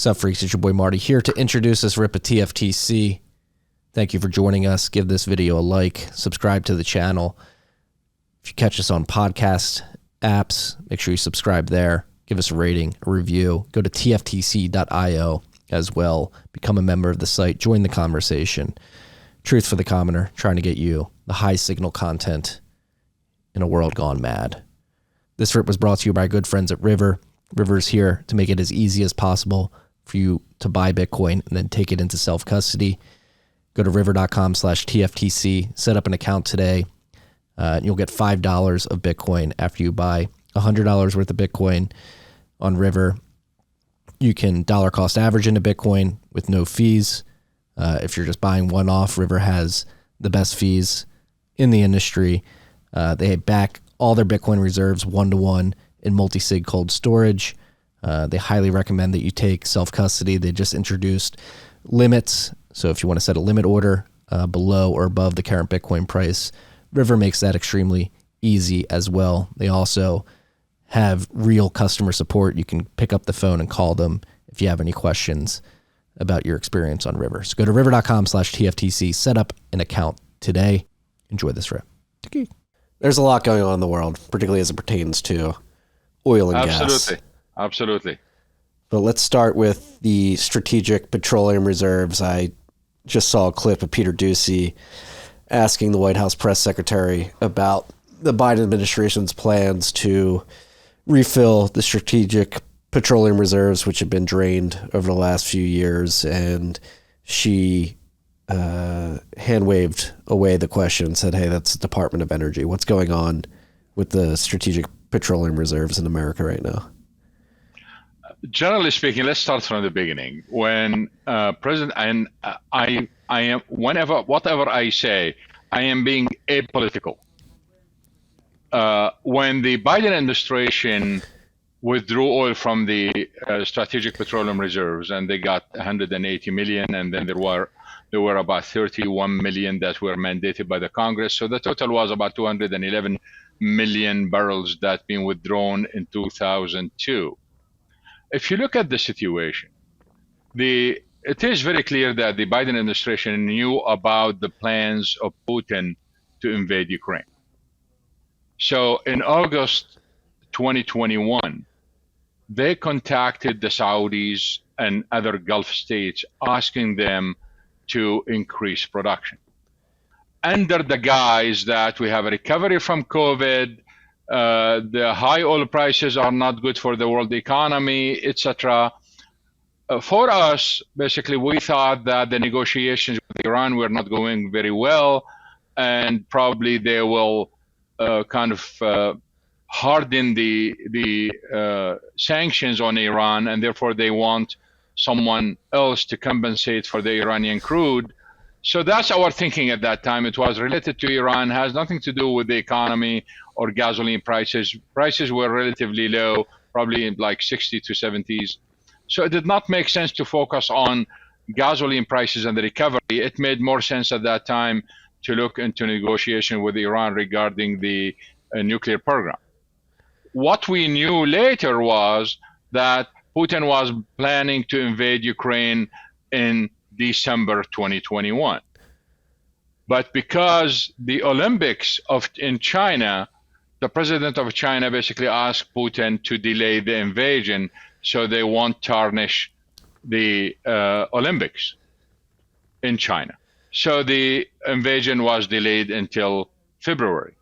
Sup, freaks? It's your boy Marty here to introduce this rip of TFTC. Thank you for joining us. Give this video a like, subscribe to the channel. If you catch us on podcast apps, make sure you subscribe there. Give us a rating, a review. Go to tftc.io as well. Become a member of the site. Join the conversation. Truth for the commoner, trying to get you the high signal content in a world gone mad. This rip was brought to you by our good friends at River. River's here to make it as easy as possible for you to buy Bitcoin and then take it into self-custody. Go to river.com/TFTC, set up an account today, and you'll get $5 of Bitcoin after you buy $100 worth of Bitcoin on River. You can dollar cost average into Bitcoin with no fees. If you're just buying one off, River has the best fees in the industry. They back all their Bitcoin reserves one-to-one in multi-sig cold storage. They highly recommend that you take self-custody. They just introduced limits. So if you want to set a limit order below or above the current Bitcoin price, River makes that extremely easy as well. They also have real customer support. You can pick up the phone and call them if you have any questions about your experience on River. So go to river.com/TFTC, set up an account today. Enjoy this rip. There's a lot going on in the world, particularly as it pertains to oil and gas. Absolutely. But let's start with the strategic petroleum reserves. I just saw a clip of Peter Doocy asking the White House press secretary about the Biden administration's plans to refill the strategic petroleum reserves, which have been drained over the last few years. And she hand-waved away the question and said, hey, that's the Department of Energy. What's going on with the strategic petroleum reserves in America right now? Generally speaking, let's start from the beginning. When President, and I am, whatever I say, I am being apolitical. When the Biden administration withdrew oil from the strategic petroleum reserves, and they got 180 million, and then there were about 31 million that were mandated by the Congress. So the total was about 211 million barrels that been withdrawn in 2002. If you look at the situation, it is very clear that the Biden administration knew about the plans of Putin to invade Ukraine. So in August 2021, they contacted the Saudis and other Gulf states asking them to increase production under the guise that we have a recovery from COVID, the high oil prices are not good for the world economy, etc. For us, basically, we thought that the negotiations with Iran were not going very well, and probably they will harden the sanctions on Iran, and therefore they want someone else to compensate for the Iranian crude. So that's our thinking at that time. It was related to Iran, has nothing to do with the economy or gasoline prices. Prices were relatively low, probably in like 60 to 70s. So it did not make sense to focus on gasoline prices and the recovery. It made more sense at that time to look into negotiation with Iran regarding the nuclear program. What we knew later was that Putin was planning to invade Ukraine in December 2021. But because the Olympics in China, the president of China basically asked Putin to delay the invasion so they won't tarnish the Olympics in China. So the invasion was delayed until February.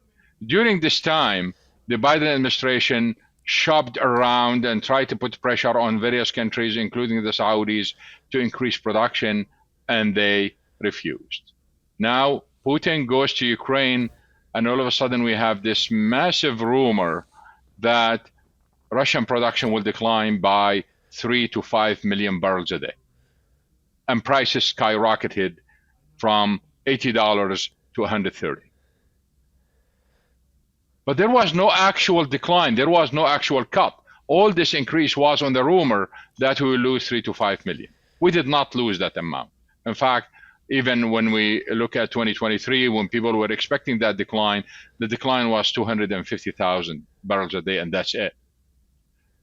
During this time, the Biden administration shopped around and tried to put pressure on various countries, including the Saudis, to increase production, and they refused. Now, Putin goes to Ukraine, and all of a sudden we have this massive rumor that Russian production will decline by 3 to 5 million barrels a day. And prices skyrocketed from $80 to $130. But there was no actual decline. There was no actual cut. All this increase was on the rumor that we will lose 3 to 5 million. We did not lose that amount. In fact, even when we look at 2023, when people were expecting that decline, the decline was 250,000 barrels a day, and that's it.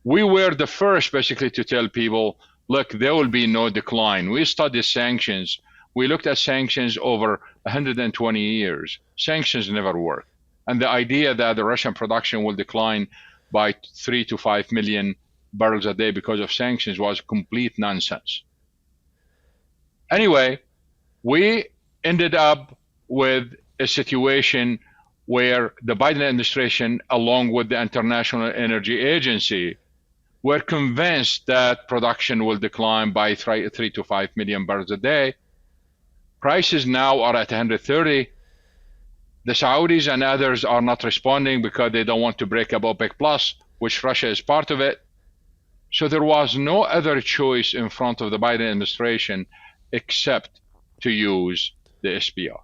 We were the first basically to tell people look, there will be no decline. We studied sanctions. We looked at sanctions over 120 years. Sanctions never work. And the idea that the Russian production will decline by 3 to 5 million barrels a day because of sanctions was complete nonsense. Anyway, we ended up with a situation where the Biden administration, along with the International Energy Agency, were convinced that production will decline by 3 to 5 million barrels a day. Prices now are at 130. The Saudis and others are not responding because they don't want to break up OPEC Plus, which Russia is part of it. So there was no other choice in front of the Biden administration except to use the SPR.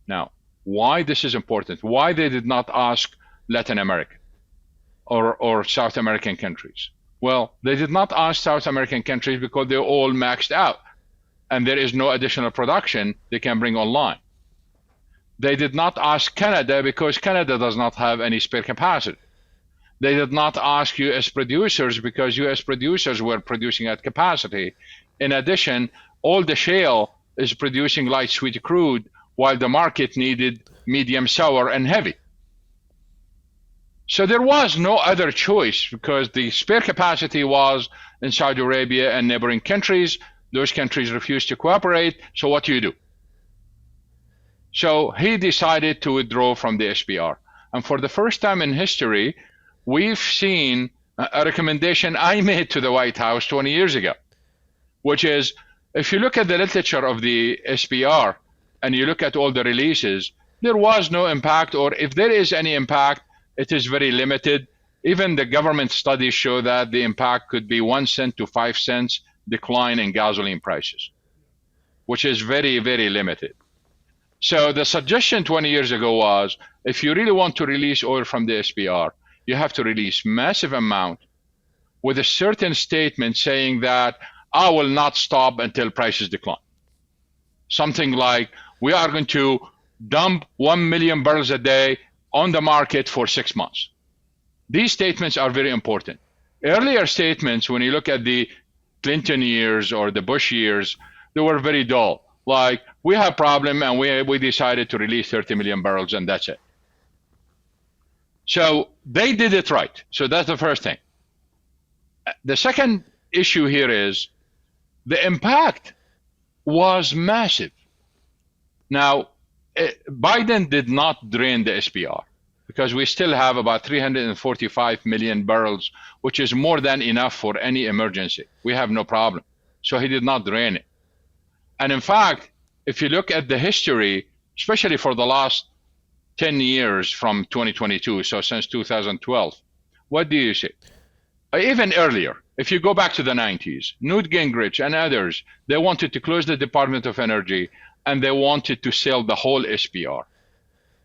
Now, why this is important? Why they did not ask Latin America or South American countries? Well, they did not ask South American countries because they're all maxed out and there is no additional production they can bring online. They did not ask Canada because Canada does not have any spare capacity. They did not ask U.S. producers because U.S. producers were producing at capacity. In addition, all the shale is producing light sweet crude while the market needed medium sour and heavy. So there was no other choice because the spare capacity was in Saudi Arabia and neighboring countries. Those countries refused to cooperate. So what do you do? So he decided to withdraw from the SPR. And for the first time in history, we've seen a recommendation I made to the White House 20 years ago, which is if you look at the literature of the SPR and you look at all the releases, there was no impact, or if there is any impact, it is very limited. Even the government studies show that the impact could be 1 cent to 5 cents decline in gasoline prices, which is very, very limited. So the suggestion 20 years ago was, if you really want to release oil from the SPR, you have to release massive amount with a certain statement saying that I will not stop until prices decline. Something like, we are going to dump 1 million barrels a day on the market for 6 months. These statements are very important. Earlier statements, when you look at the Clinton years or the Bush years, they were very dull. Like, we have a problem and we decided to release 30 million barrels and that's it. So they did it right. So that's the first thing. The second issue here is the impact was massive. Now, Biden did not drain the SPR because we still have about 345 million barrels, which is more than enough for any emergency. We have no problem. So he did not drain it. And in fact, if you look at the history, especially for the last 10 years from 2022, so since 2012, what do you see? Even earlier, if you go back to the 90s, Newt Gingrich and others, they wanted to close the Department of Energy and they wanted to sell the whole SPR.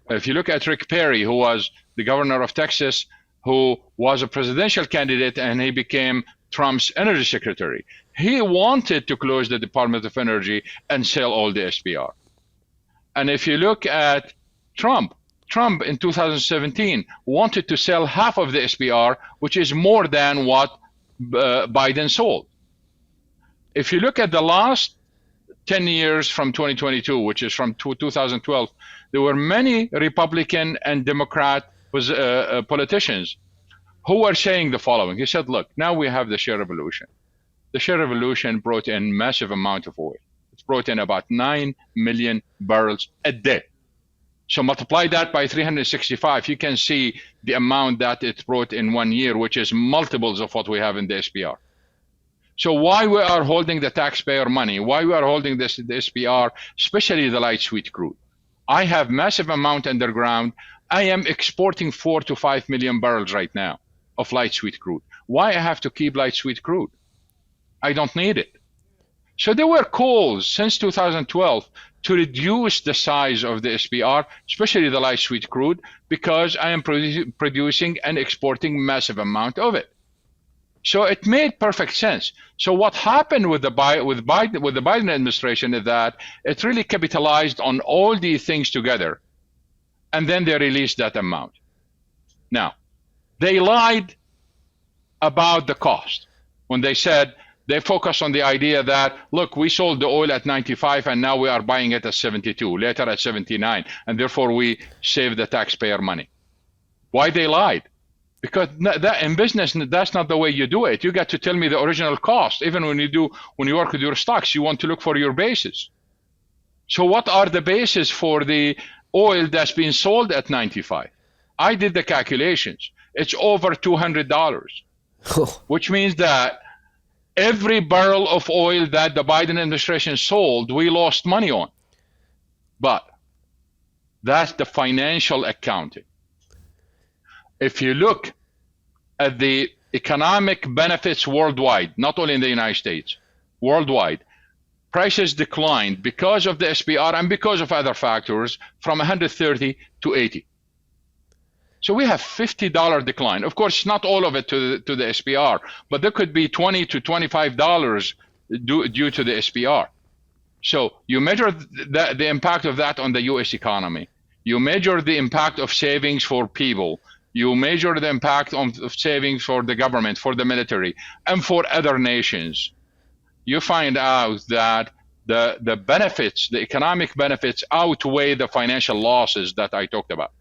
If you look at Rick Perry, who was the governor of Texas, who was a presidential candidate and he became Trump's energy secretary, he wanted to close the Department of Energy and sell all the SPR. And if you look at Trump in 2017 wanted to sell half of the SPR, which is more than what Biden sold. If you look at the last 10 years from 2022, which is from 2012, there were many Republican and Democrat politicians who were saying the following. He said, look, now we have the shale revolution. The shale revolution brought in massive amount of oil. It's brought in about 9 million barrels a day. So multiply that by 365, you can see the amount that it brought in 1 year, which is multiples of what we have in the SPR. So why we are holding the taxpayer money, why we are holding the SPR, especially the light sweet crude. I have massive amount underground. I am exporting 4 to 5 million barrels right now of light sweet crude. Why I have to keep light sweet crude? I don't need it. So there were calls since 2012 to reduce the size of the SPR, especially the light sweet crude, because I am producing and exporting massive amount of it. So it made perfect sense. So what happened with the Biden administration is that it really capitalized on all these things together, and then they released that amount. Now, they lied about the cost when they said They focus on the idea that, look, we sold the oil at 95 and now we are buying it at 72, later at 79, and therefore we save the taxpayer money. Why they lied? Because that in business, that's not the way you do it. You got to tell me the original cost. Even when you work with your stocks, you want to look for your bases. So what are the bases for the oil that's being sold at 95? I did the calculations. It's over $200, which means that every barrel of oil that the Biden administration sold, we lost money on. But that's the financial accounting. If you look at the economic benefits worldwide, not only in the United States, worldwide, prices declined because of the SPR and because of other factors from 130 to 80. So we have $50 decline. Of course, not all of it to the SPR, but there could be $20 to $25 due to the SPR. So you measure the impact of that on the U.S. economy. You measure the impact of savings for people. You measure the impact of savings for the government, for the military, and for other nations. You find out that the benefits, the economic benefits, outweigh the financial losses that I talked about.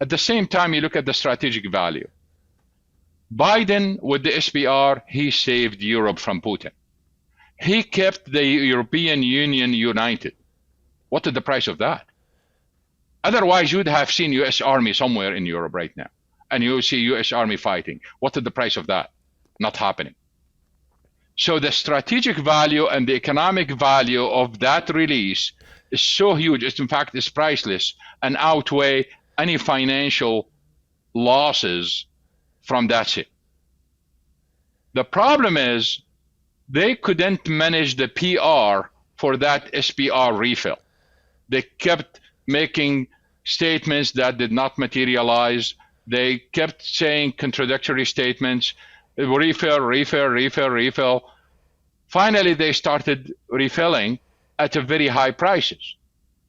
At the same time, you look at the strategic value. Biden, with the SPR, he saved Europe from Putin. He kept the European Union united. What is the price of that? Otherwise, you'd have seen U.S. Army somewhere in Europe right now, and you see U.S. Army fighting. What is the price of that? Not happening. So the strategic value and the economic value of that release is so huge. In fact, it's priceless and outweigh any financial losses from that shit. The problem is they couldn't manage the PR for that SPR refill. They kept making statements that did not materialize. They kept saying contradictory statements, refill. Finally, they started refilling at a very high prices.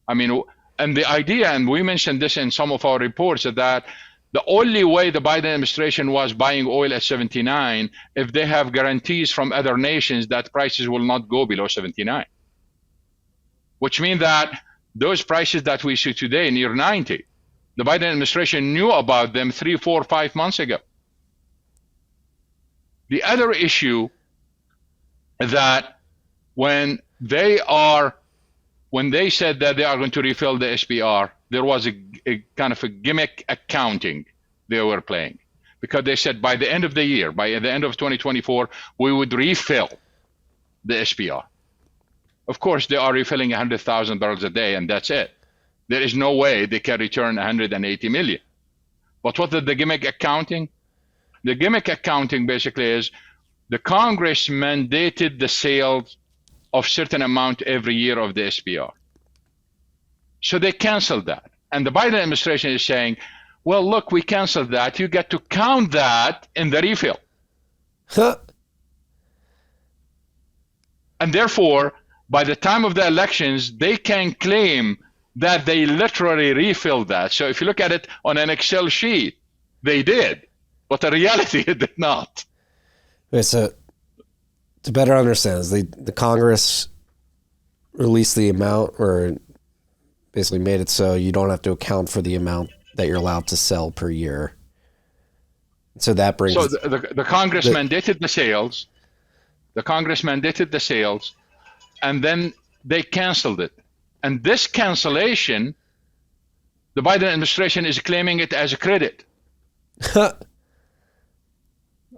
I mean, and the idea, and we mentioned this in some of our reports, is that the only way the Biden administration was buying oil at 79 if they have guarantees from other nations that prices will not go below 79. Which means that those prices that we see today near 90, the Biden administration knew about them 3, 4, 5 months ago. The other issue that when they said that they are going to refill the SPR, there was a kind of a gimmick accounting they were playing, because they said by the end of the year, by the end of 2024, we would refill the SPR. Of course, they are refilling 100,000 barrels a day, and that's it. There is no way they can return 180 million. But what is the gimmick accounting? The gimmick accounting basically is the Congress mandated the sales of certain amount every year of the SPR. So they canceled that. And the Biden administration is saying, well, look, we canceled that. You get to count that in the refill. And therefore, by the time of the elections, they can claim that they literally refilled that. So if you look at it on an Excel sheet, they did. But the reality, it did not. Okay, so to better understand, the Congress released the amount, or basically made it so you don't have to account for the amount that you're allowed to sell per year. So that brings... So the Congress mandated the sales. The Congress mandated the sales, and then they canceled it. And this cancellation, the Biden administration is claiming it as a credit.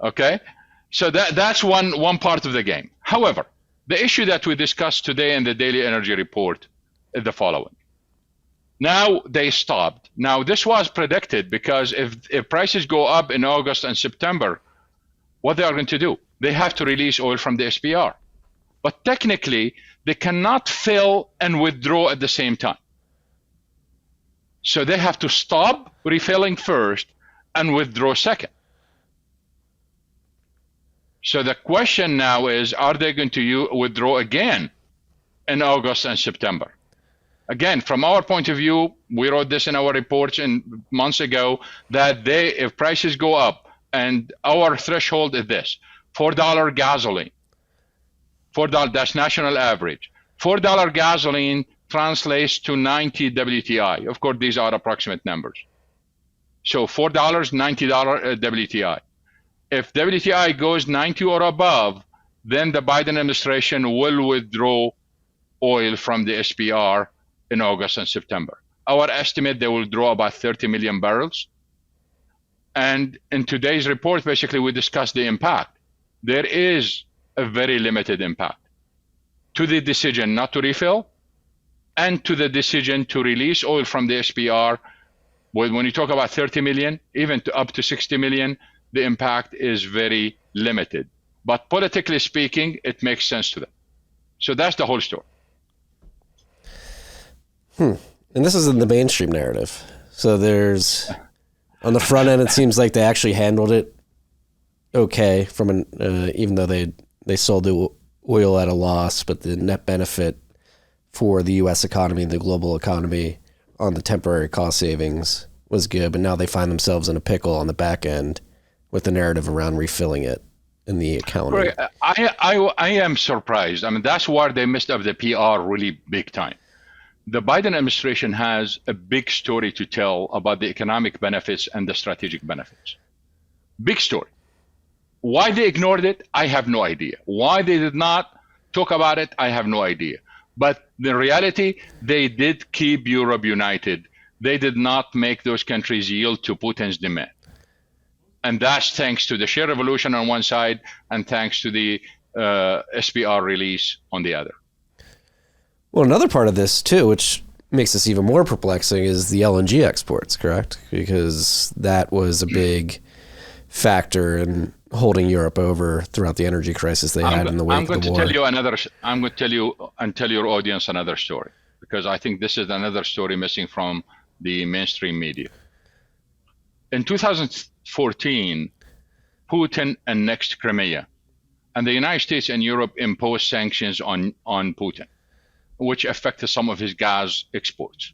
Okay? So that's one part of the game. However, the issue that we discussed today in the Daily Energy Report is the following. Now they stopped. Now this was predicted, because if prices go up in August and September, what they are going to do? They have to release oil from the SPR. But technically, they cannot fill and withdraw at the same time. So they have to stop refilling first and withdraw second. So the question now is, are they going to withdraw again in August and September? Again, from our point of view, we wrote this in our reports months ago, that if prices go up, and our threshold is this, $4 gasoline. $4, that's national average. $4 gasoline translates to 90 WTI. Of course, these are approximate numbers. So $4, $90 WTI. If WTI goes 90 or above, then the Biden administration will withdraw oil from the SPR in August and September. Our estimate, they will draw about 30 million barrels. And in today's report, basically, we discussed the impact. There is a very limited impact to the decision not to refill and to the decision to release oil from the SPR. When you talk about 30 million, even up to 60 million, the impact is very limited. But politically speaking, it makes sense to them. So that's the whole story. And this is in the mainstream narrative. So there's, on the front end, it seems like they actually handled it okay from an, even though they sold the oil at a loss, but the net benefit for the U.S. economy and the global economy on the temporary cost savings was good. But now they find themselves in a pickle on the back end with the narrative around refilling it in the accounting. I am surprised. I mean, that's where they messed up the PR really big time. The Biden administration has a big story to tell about the economic benefits and the strategic benefits. Big story. Why they ignored it, I have no idea. Why they did not talk about it, I have no idea. But the reality, they did keep Europe united. They did not make those countries yield to Putin's demand. And that's thanks to the share revolution on one side and thanks to the SPR release on the other. Well, another part of this, too, which makes this even more perplexing, is the LNG exports, correct? Because that was a big factor in holding Europe over throughout the energy crisis they had in the wake of the war. I'm going to tell you and tell your audience another story, because I think this is another story missing from the mainstream media. In 2014, Putin annexed Crimea, and the United States and Europe imposed sanctions on Putin, which affected some of his gas exports.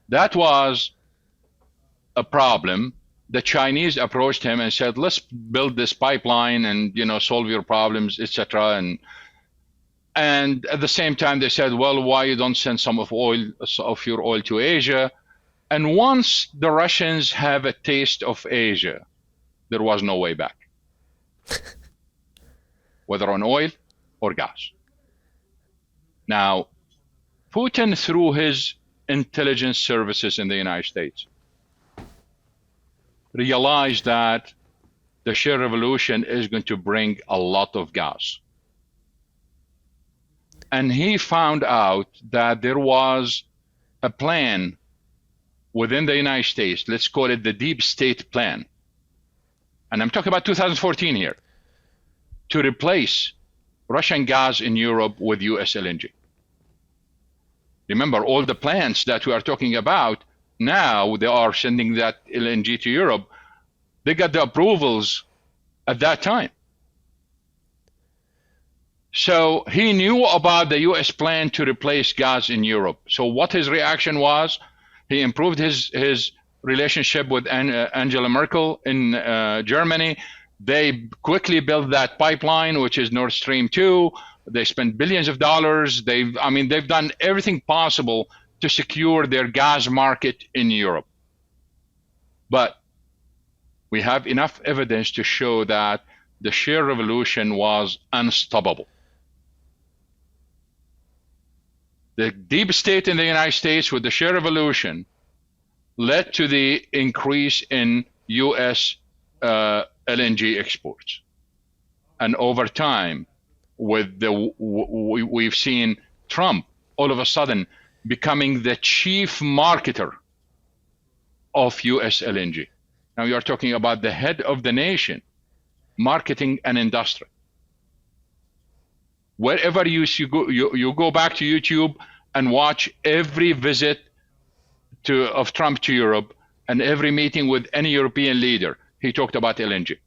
That was a problem. The Chinese approached him and said, let's build this pipeline and, solve your problems, etc. And at the same time, they said, well, why you don't send some of your oil to Asia? And once the Russians have a taste of Asia, there was no way back, whether on oil or gas. Now, Putin, through his intelligence services in the United States, realized that the shale revolution is going to bring a lot of gas. And he found out that there was a plan within the United States, let's call it the deep state plan. And I'm talking about 2014 here, to replace Russian gas in Europe with US LNG. Remember, all the plants that we are talking about, now they are sending that LNG to Europe. They got the approvals at that time. So he knew about the US plan to replace gas in Europe. So what his reaction was, he improved his relationship with Angela Merkel in Germany. They quickly built that pipeline, which is Nord Stream 2. They spent billions of dollars. They've done everything possible to secure their gas market in Europe. But we have enough evidence to show that the shale revolution was unstoppable. The deep state in the United States with the shale revolution led to the increase in U.S. LNG exports. And over time, we've seen Trump all of a sudden becoming the chief marketer of U.S. LNG. Now you're talking about the head of the nation marketing an industry. Wherever you go back to YouTube and watch every visit of Trump to Europe and every meeting with any European leader, he talked about LNG.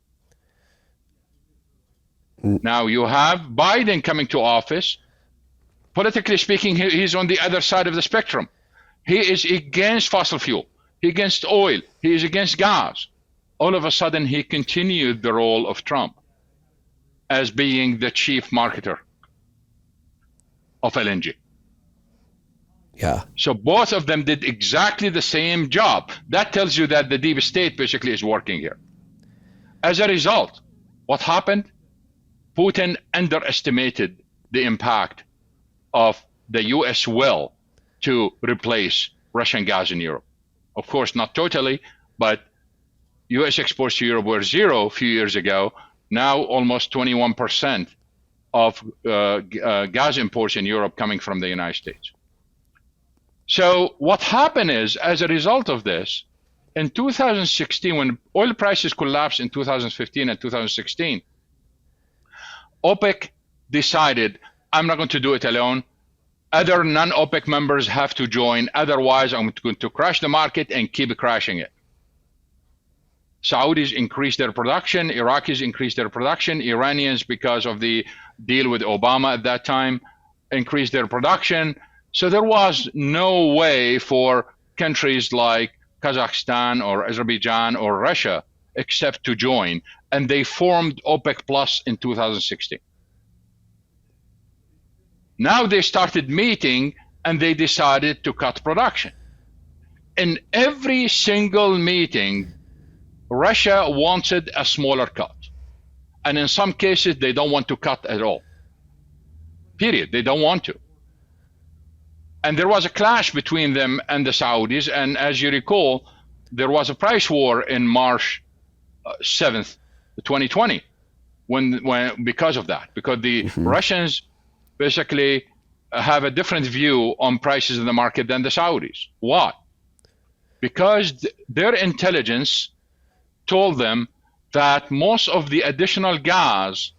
Now you have Biden coming to office. Politically speaking, he's on the other side of the spectrum. He is against fossil fuel. He's against oil. He is against gas. All of a sudden, he continued the role of Trump. as being the chief marketer of LNG. Yeah. So both of them did exactly the same job. That tells you that the deep state basically is working here. As a result, what happened? Putin underestimated the impact of the US will to replace Russian gas in Europe. Of course, not totally, but US exports to Europe were zero a few years ago. Now almost 21% of gas imports in Europe coming from the United States. So what happened is, as a result of this, in 2016, when oil prices collapsed in 2015 and 2016, OPEC decided, I'm not going to do it alone. Other non-OPEC members have to join. Otherwise, I'm going to crash the market and keep crashing it. Saudis increased their production. Iraqis increased their production. Iranians, because of the deal with Obama at that time, increased their production. So there was no way for countries like Kazakhstan or Azerbaijan or Russia except to join. And they formed OPEC Plus in 2016. Now they started meeting and they decided to cut production. In every single meeting, Russia wanted a smaller cut. And in some cases, they don't want to cut at all. Period. They don't want to. And there was a clash between them and the Saudis. And as you recall, there was a price war in March 7th, 2020, because of that, because the Russians basically have a different view on prices in the market than the Saudis. Why? Because their intelligence told them that most of the additional gas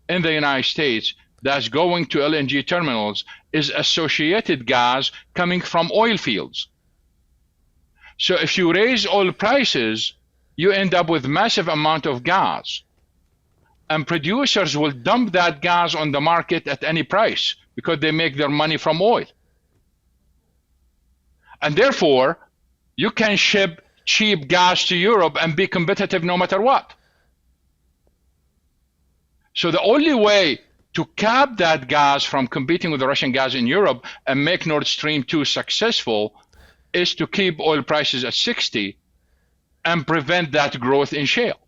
in the United States that's going to LNG terminals is associated gas coming from oil fields. So if you raise oil prices, you end up with massive amount of gas. And producers will dump that gas on the market at any price because they make their money from oil. And therefore, you can ship cheap gas to Europe and be competitive no matter what. So the only way to cap that gas from competing with the Russian gas in Europe and make Nord Stream 2 successful is to keep oil prices at 60 and prevent that growth in shale.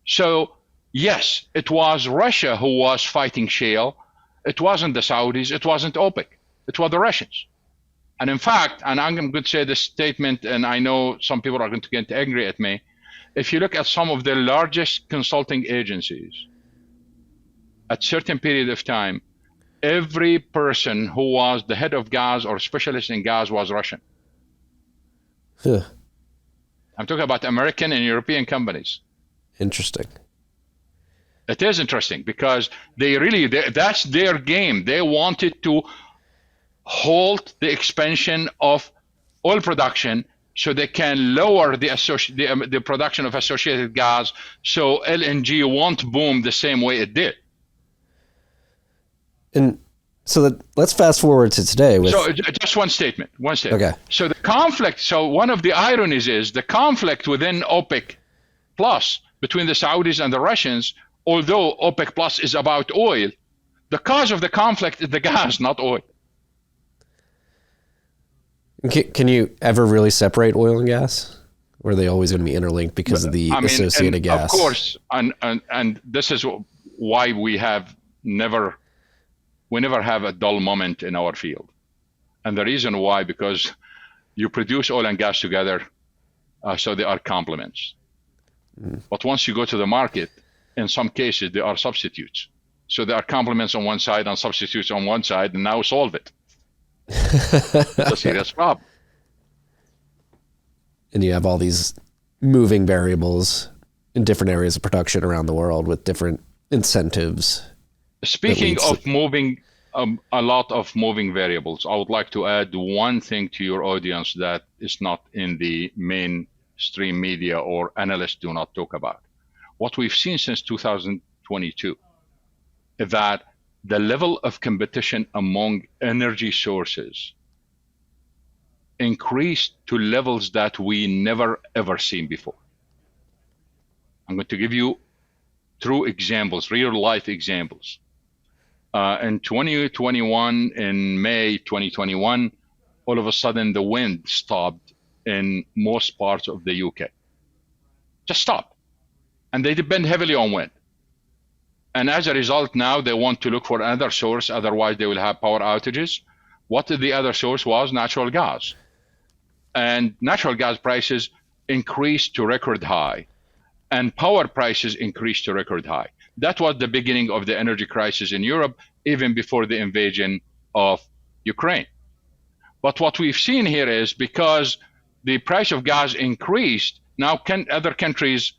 So yes, it was Russia who was fighting shale. It wasn't the Saudis, it wasn't OPEC, it was the Russians. And in fact, and I'm going to say this statement, and I know some people are going to get angry at me, if you look at some of the largest consulting agencies, at certain period of time, every person who was the head of gas or specialist in gas was Russian. Huh. I'm talking about American and European companies. Interesting. It is interesting because that's their game. They wanted to halt the expansion of oil production so they can lower the production of associated gas so LNG won't boom the same way it did. And so let's fast forward to today. So just one statement. Okay. So the conflict, so one of the ironies is the conflict within OPEC Plus between the Saudis and the Russians, although OPEC Plus is about oil, the cause of the conflict is the gas, not oil. Can you ever really separate oil and gas? Or are they always going to be interlinked because of the associated gas? Of course, and this is why we never have a dull moment in our field. And the reason why, because you produce oil and gas together, so they are complements. But once you go to the market, in some cases, they are substitutes. So there are complements on one side and substitutes on one side, and now solve it. That's a serious problem. And you have all these moving variables in different areas of production around the world with different incentives. Speaking of moving, a lot of moving variables, I would like to add one thing to your audience that is not in the mainstream media or analysts do not talk about. What we've seen since 2022 is that the level of competition among energy sources increased to levels that we never ever seen before. I'm going to give you true examples, real life examples. In 2021, in May 2021, all of a sudden the wind stopped in most parts of the UK. Just stopped. And they depend heavily on wind. And as a result, now they want to look for another source, otherwise they will have power outages. What the other source was? Natural gas. And natural gas prices increased to record high, and power prices increased to record high. That was the beginning of the energy crisis in Europe, even before the invasion of Ukraine. But what we've seen here is because the price of gas increased, now other countries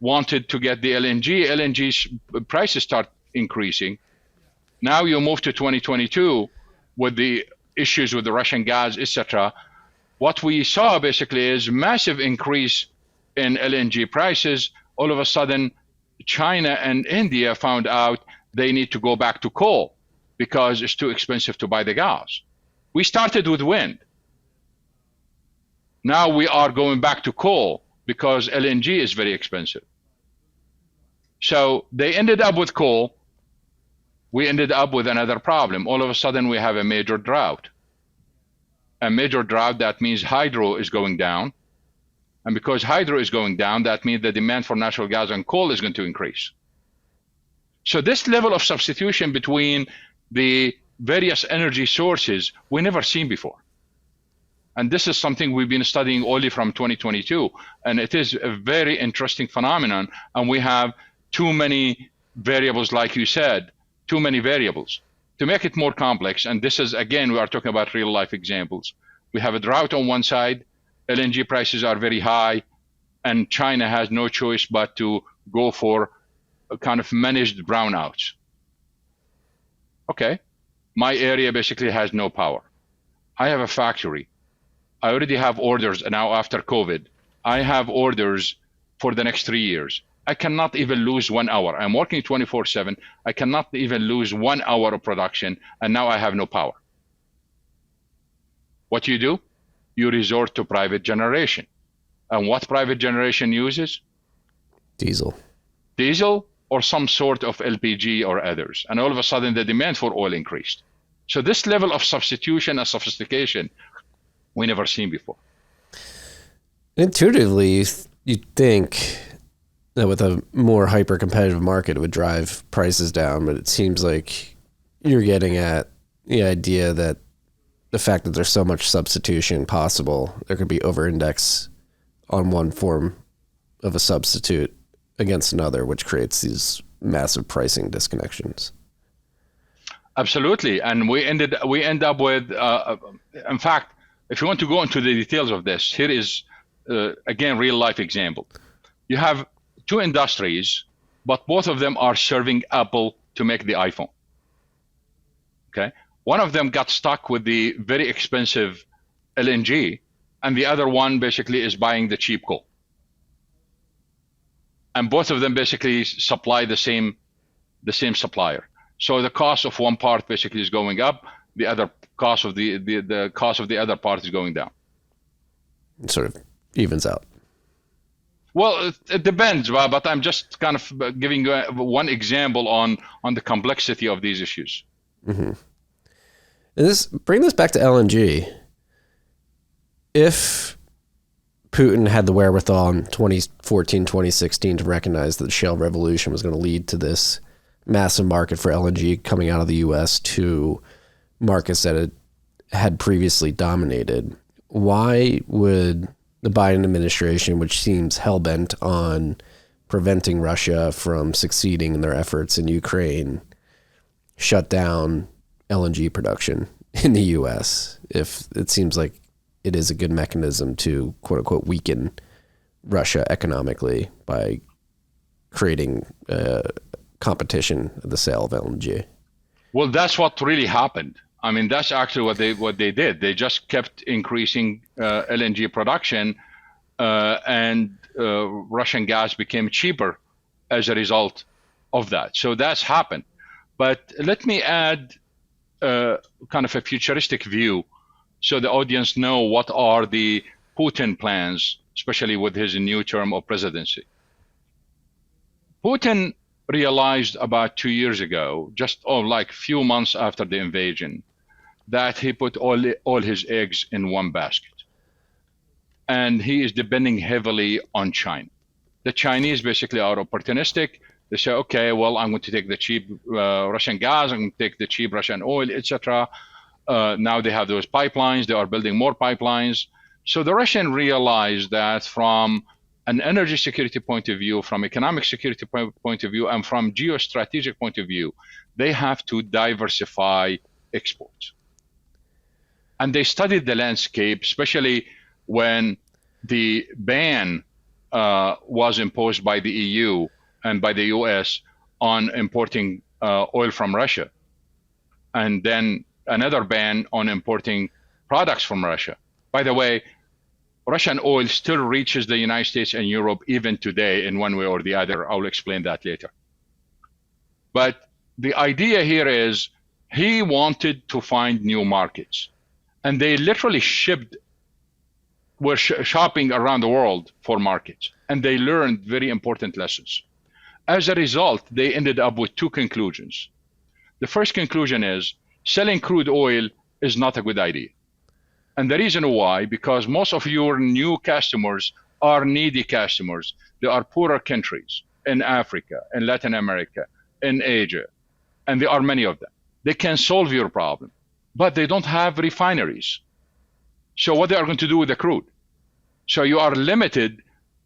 wanted to get the LNG. LNG prices start increasing. Now you move to 2022 with the issues with the Russian gas, etc. What we saw basically is massive increase in LNG prices. All of a sudden, China and India found out they need to go back to coal because it's too expensive to buy the gas. We started with wind. Now we are going back to coal because LNG is very expensive. So they ended up with coal. We ended up with another problem. All of a sudden, we have a major drought. A major drought, that means hydro is going down. And because hydro is going down, that means the demand for natural gas and coal is going to increase. So this level of substitution between the various energy sources, we never seen before. And this is something we've been studying only from 2022. And it is a very interesting phenomenon. And we have too many variables, like you said, too many variables. To make it more complex, and this is, again, we are talking about real life examples. We have a drought on one side, LNG prices are very high, and China has no choice but to go for a kind of managed brownouts. Okay, my area basically has no power. I have a factory. I already have orders now after COVID. I have orders for the next 3 years. I cannot even lose 1 hour. I'm working 24/7. I cannot even lose 1 hour of production, and now I have no power. What do? You resort to private generation. And what private generation uses? Diesel. Diesel or some sort of LPG or others. And all of a sudden, the demand for oil increased. So this level of substitution and sophistication, we never seen before. Intuitively, you'd think that with a more hyper-competitive market, it would drive prices down, but it seems like you're getting at the idea that the fact that there's so much substitution possible, there could be over-index on one form of a substitute against another, which creates these massive pricing disconnections. Absolutely, and we end up with, in fact, if you want to go into the details of this, here is, again, real-life example. You have two industries, but both of them are serving Apple to make the iPhone. Okay, one of them got stuck with the very expensive LNG, and the other one basically is buying the cheap coal. And both of them basically supply the same supplier. So the cost of one part basically is going up. The other cost of the cost of the other part is going down. It sort of evens out. Well, it depends, but I'm just kind of giving you one example on the complexity of these issues. Mm-hmm. And bring this back to LNG. If Putin had the wherewithal in 2014, 2016 to recognize that the shale revolution was going to lead to this massive market for LNG coming out of the U.S. to markets that it had previously dominated, why would the Biden administration, which seems hell-bent on preventing Russia from succeeding in their efforts in Ukraine, shut down LNG production in the U.S. if it seems like it is a good mechanism to, quote-unquote, weaken Russia economically by creating competition of the sale of LNG? Well, that's what really happened. I mean, that's actually what they did. They just kept increasing LNG production, and Russian gas became cheaper as a result of that. So that's happened. But let me add kind of a futuristic view so the audience know what are the Putin plans, especially with his new term of presidency. Putin realized about 2 years ago, just like few months after the invasion, that he put all his eggs in one basket. And he is depending heavily on China. The Chinese basically are opportunistic. They say, okay, well, I'm going to take the cheap Russian gas, I'm going to take the cheap Russian oil, etc. Now they have those pipelines. They are building more pipelines. So the Russians realized that from an energy security point of view, from economic security point of view, and from geostrategic point of view, they have to diversify exports. And they studied the landscape, especially when the ban was imposed by the EU and by the US on importing oil from Russia. And then another ban on importing products from Russia. By the way, Russian oil still reaches the United States and Europe even today in one way or the other. I'll explain that later. But the idea here is he wanted to find new markets. And they literally were shopping around the world for markets. And they learned very important lessons. As a result, they ended up with two conclusions. The first conclusion is selling crude oil is not a good idea. And the reason why, because most of your new customers are needy customers. They are poorer countries in Africa, in Latin America, in Asia, and there are many of them. They can solve your problem, but they don't have refineries. So what they are going to do with the crude? So you are limited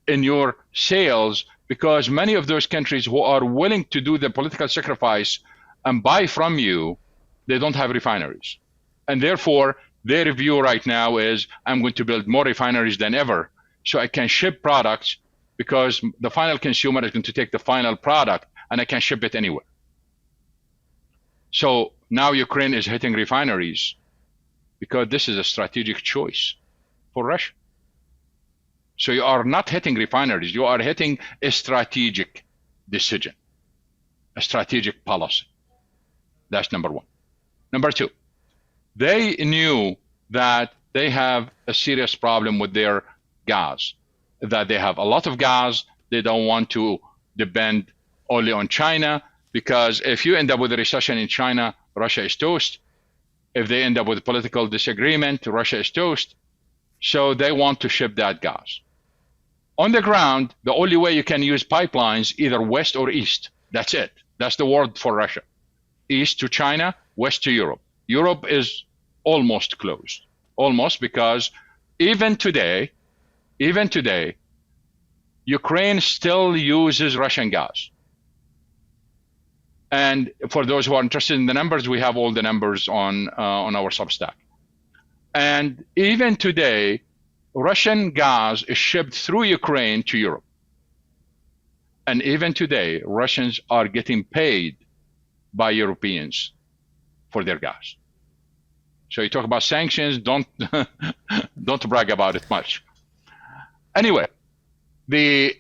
in your sales because many of those countries who are willing to do the political sacrifice and buy from you, they don't have refineries. And therefore, their view right now is, I'm going to build more refineries than ever so I can ship products because the final consumer is going to take the final product and I can ship it anywhere. So now Ukraine is hitting refineries because this is a strategic choice for Russia. So you are not hitting refineries, you are hitting a strategic decision, a strategic policy. That's number one. Number two, they knew that they have a serious problem with their gas, that they have a lot of gas. They don't want to depend only on China, because if you end up with a recession in China, Russia is toast. If they end up with political disagreement, Russia is toast. So they want to ship that gas. On the ground, the only way you can use pipelines, either west or east. That's it. That's the word for Russia. East to China, west to Europe. Europe is almost closed. Almost, because even today, Ukraine still uses Russian gas. And for those who are interested in the numbers, we have all the numbers on our Substack. And even today, Russian gas is shipped through Ukraine to Europe. And even today, Russians are getting paid by Europeans for their gas. So you talk about sanctions, don't brag about it much. Anyway, the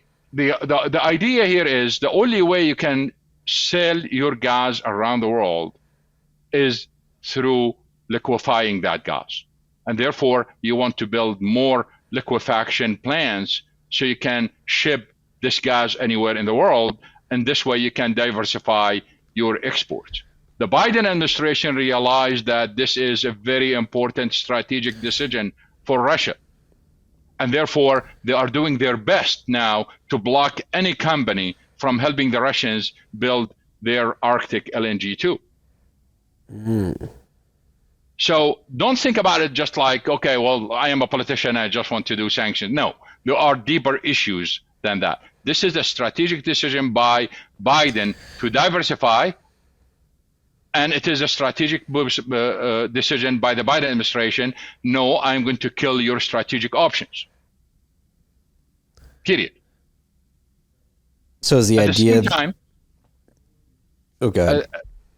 idea here is the only way you can sell your gas around the world is through liquefying that gas. And therefore, you want to build more liquefaction plants so you can ship this gas anywhere in the world. And this way you can diversify your exports. The Biden administration realized that this is a very important strategic decision for Russia. And therefore, they are doing their best now to block any company from helping the Russians build their Arctic LNG too. So don't think about it just like, okay, well, I am a politician, I just want to do sanctions. No, there are deeper issues than that. This is a strategic decision by Biden to diversify, and it is a strategic decision by the Biden administration. No, I'm going to kill your strategic options. Period. So is the idea...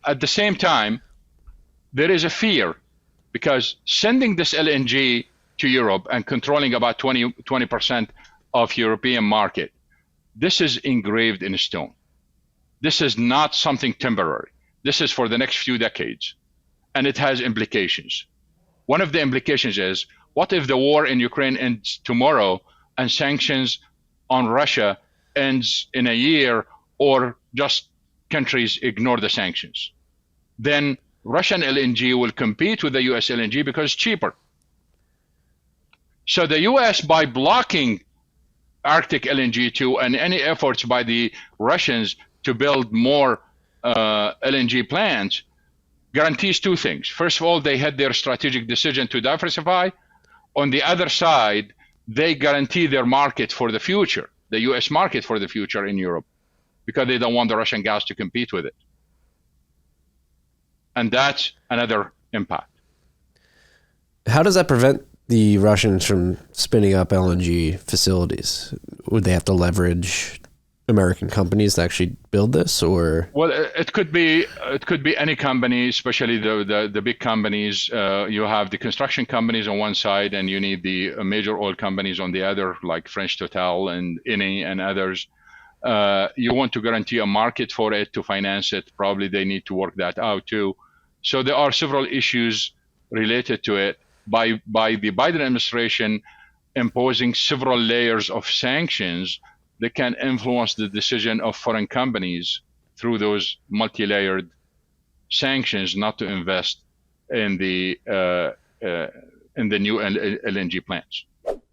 At the same time, there is a fear, because sending this LNG to Europe and controlling about 20% of European market, this is engraved in stone. This is not something temporary. This is for the next few decades, and it has implications. One of the implications is, what if the war in Ukraine ends tomorrow and sanctions on Russia ends in a year or just countries ignore the sanctions. Then Russian LNG will compete with the US LNG because it's cheaper. So the US, by blocking Arctic LNG too, and any efforts by the Russians to build more LNG plants, guarantees two things. First of all, they had their strategic decision to diversify. On the other side, they guarantee their market for the future, the US market for the future in Europe, because they don't want the Russian gas to compete with it. And that's another impact. How does that prevent the Russians from spinning up LNG facilities? Would they have to leverage American companies to actually build this, or? Well, it could be any company, especially the big companies. You have the construction companies on one side, and you need the major oil companies on the other, like French Total and Eni and others. You want to guarantee a market for it to finance it. Probably they need to work that out too. So there are several issues related to it by the Biden administration imposing several layers of sanctions that can influence the decision of foreign companies through those multi-layered sanctions not to invest in the new LNG plants.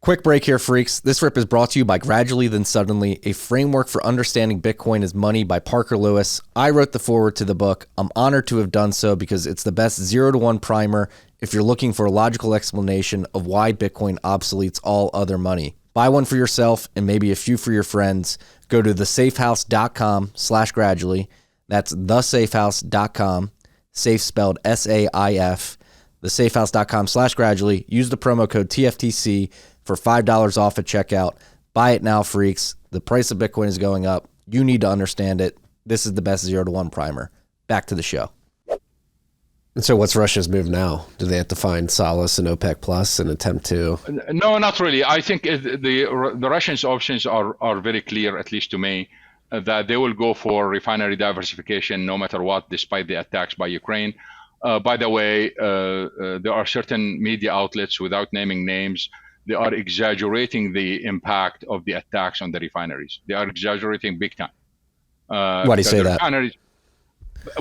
Quick break here, freaks. This rip is brought to you by Gradually Then Suddenly, a framework for understanding Bitcoin as money by Parker Lewis. I wrote the foreword to the book. I'm honored to have done so because it's the best 0-to-1 primer if you're looking for a logical explanation of why Bitcoin obsoletes all other money. Buy one for yourself and maybe a few for your friends. Go to thesafehouse.com/gradually. That's thesafehouse.com, safe spelled SAIF, thesafehouse.com/gradually. Use the promo code TFTC for $5 off at checkout. Buy it now, freaks. The price of Bitcoin is going up. You need to understand it. This is the best 0-to-1 primer. Back to the show. And so what's Russia's move now? Do they have to find solace in OPEC Plus and attempt to? No, not really. I think the Russians' options are very clear, at least to me, that they will go for refinery diversification no matter what, despite the attacks by Ukraine. By the way, there are certain media outlets, without naming names, they are exaggerating the impact of the attacks on the refineries. They are exaggerating big time. Why do you say that?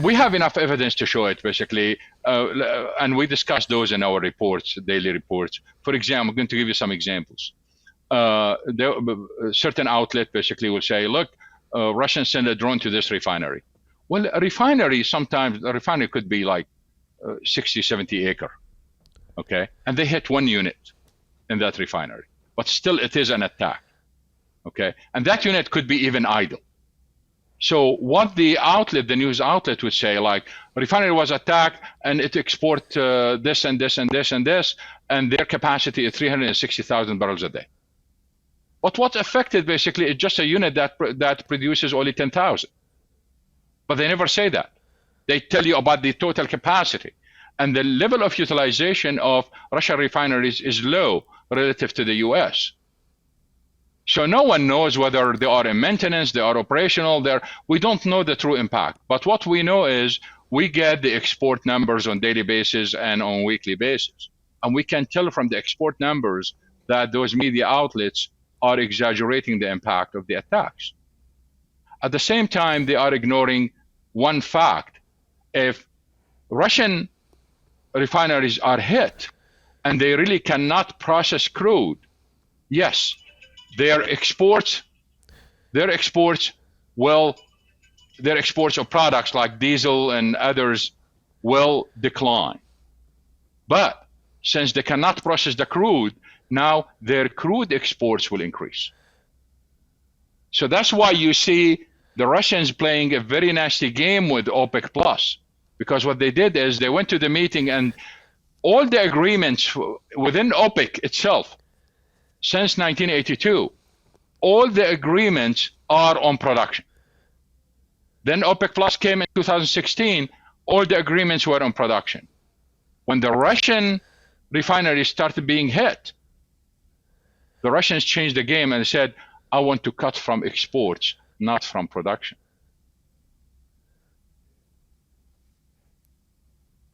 We have enough evidence to show it, basically, and we discuss those in our reports, daily reports. For example, I'm going to give you some examples. Certain outlet basically will say, look, Russians send a drone to this refinery. Well, a refinery, sometimes a refinery could be like 60, 70 acre, okay? And they hit one unit in that refinery, but still it is an attack, okay? And that unit could be even idle. So what the news outlet would say, like, refinery was attacked and it export this and this and this and this, and their capacity is 360,000 barrels a day. But what's affected basically is just a unit that produces only 10,000. But they never say that. They tell you about the total capacity. And the level of utilization of Russian refineries is low relative to the US. So no one knows whether they are in maintenance, they are operational, we don't know the true impact. But what we know is we get the export numbers on daily basis and on weekly basis. And we can tell from the export numbers that those media outlets are exaggerating the impact of the attacks. At the same time, they are ignoring one fact. If Russian refineries are hit and they really cannot process crude, yes, their exports of products like diesel and others will decline. But since they cannot process the crude, now their crude exports will increase. So that's why you see the Russians playing a very nasty game with OPEC Plus, because what they did is they went to the meeting and all the agreements within OPEC itself since 1982, all the agreements are on production. Then OPEC Plus came in 2016, all the agreements were on production. When the Russian refineries started being hit, the Russians changed the game and said, I want to cut from exports, not from production.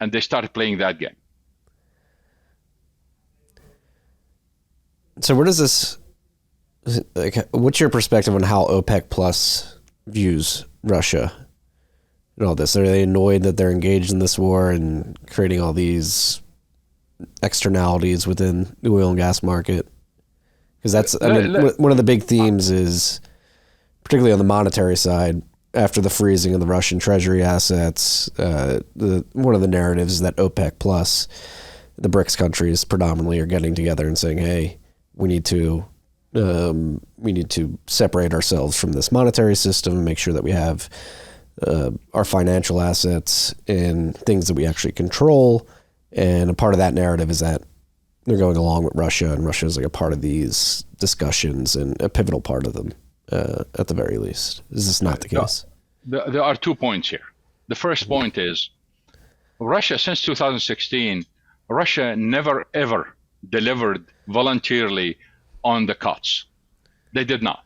And they started playing that game. So where does this, like, what's your perspective on how OPEC Plus views Russia? and all this? Are they annoyed that they're engaged in this war and creating all these externalities within the oil and gas market? Because that's, I mean, one of the big themes is, particularly on the monetary side, after the freezing of the Russian treasury assets, one of the narratives is that OPEC plus, the BRICS countries predominantly, are getting together and saying, hey, we need to separate ourselves from this monetary system and make sure that we have our financial assets and things that we actually control. And a part of that narrative is that they're going along with Russia, and Russia is like a part of these discussions and a pivotal part of them, at the very least. Is this not the case? There are 2 points here. The first point is Russia, since 2016, Russia never ever delivered voluntarily on the cuts. They did not.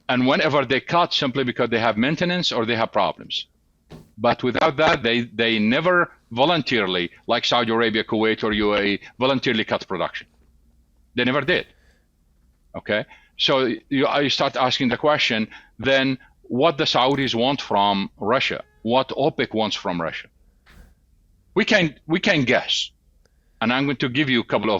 And whenever they cut, simply because they have maintenance or they have problems. But without that, they never voluntarily, like Saudi Arabia, Kuwait, or UAE, voluntarily cut production. They never did. Okay? So you start asking the question, then what the Saudis want from Russia, what OPEC wants from Russia. We can guess, and I'm going to give you a couple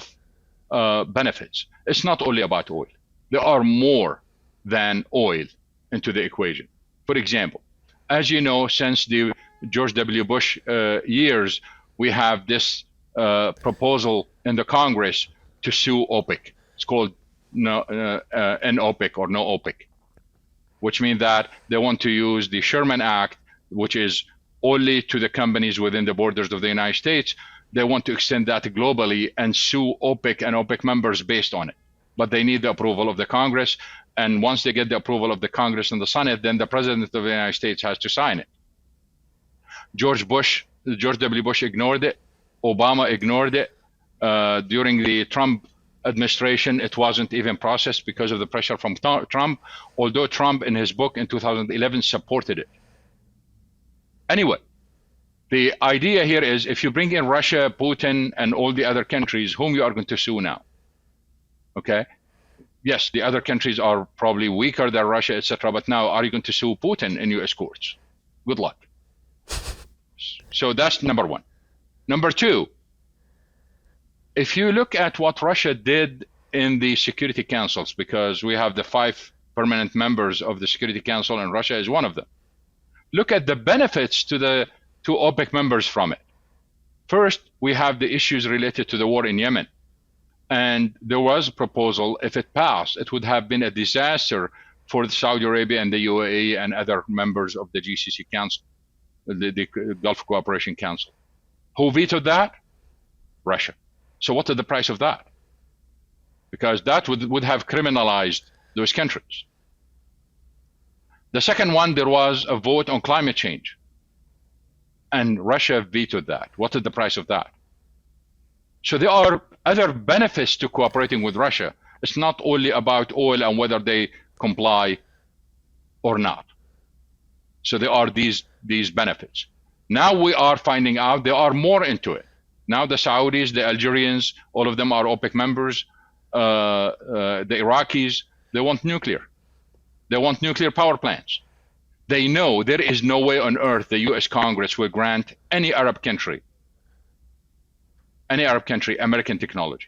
of benefits. It's not only about oil. There are more than oil into the equation. For example, as you know, since the George W. Bush years, we have this proposal in the Congress to sue OPEC. It's called NOPEC or no OPEC, which means that they want to use the Sherman Act, which is only to the companies within the borders of the United States. They want to extend that globally and sue OPEC and OPEC members based on it. But they need the approval of the Congress. And once they get the approval of the Congress and the Senate, then the President of the United States has to sign it. George W. Bush ignored it. Obama ignored it. During the Trump administration, it wasn't even processed because of the pressure from Trump, although Trump in his book in 2011 supported it. Anyway, the idea here is if you bring in Russia, Putin, and all the other countries, whom you are going to sue now, okay? Yes, the other countries are probably weaker than Russia, etc. But now, are you going to sue Putin in U.S. courts? Good luck. So that's number one. Number two, if you look at what Russia did in the Security Councils, because we have the 5 permanent members of the Security Council, and Russia is one of them. Look at the benefits to OPEC members from it. First, we have the issues related to the war in Yemen. And there was a proposal, if it passed, it would have been a disaster for Saudi Arabia and the UAE and other members of the GCC Council, the Gulf Cooperation Council. Who vetoed that? Russia. So what is the price of that? Because that would have criminalized those countries. The second one, there was a vote on climate change. And Russia vetoed that. What is the price of that? So there are other benefits to cooperating with Russia. It's not only about oil and whether they comply or not. So there are these benefits. Now we are finding out there are more into it. Now the Saudis, the Algerians, all of them are OPEC members. The Iraqis, they want nuclear. They want nuclear power plants. They know there is no way on earth the U.S. Congress will grant any Arab country American technology.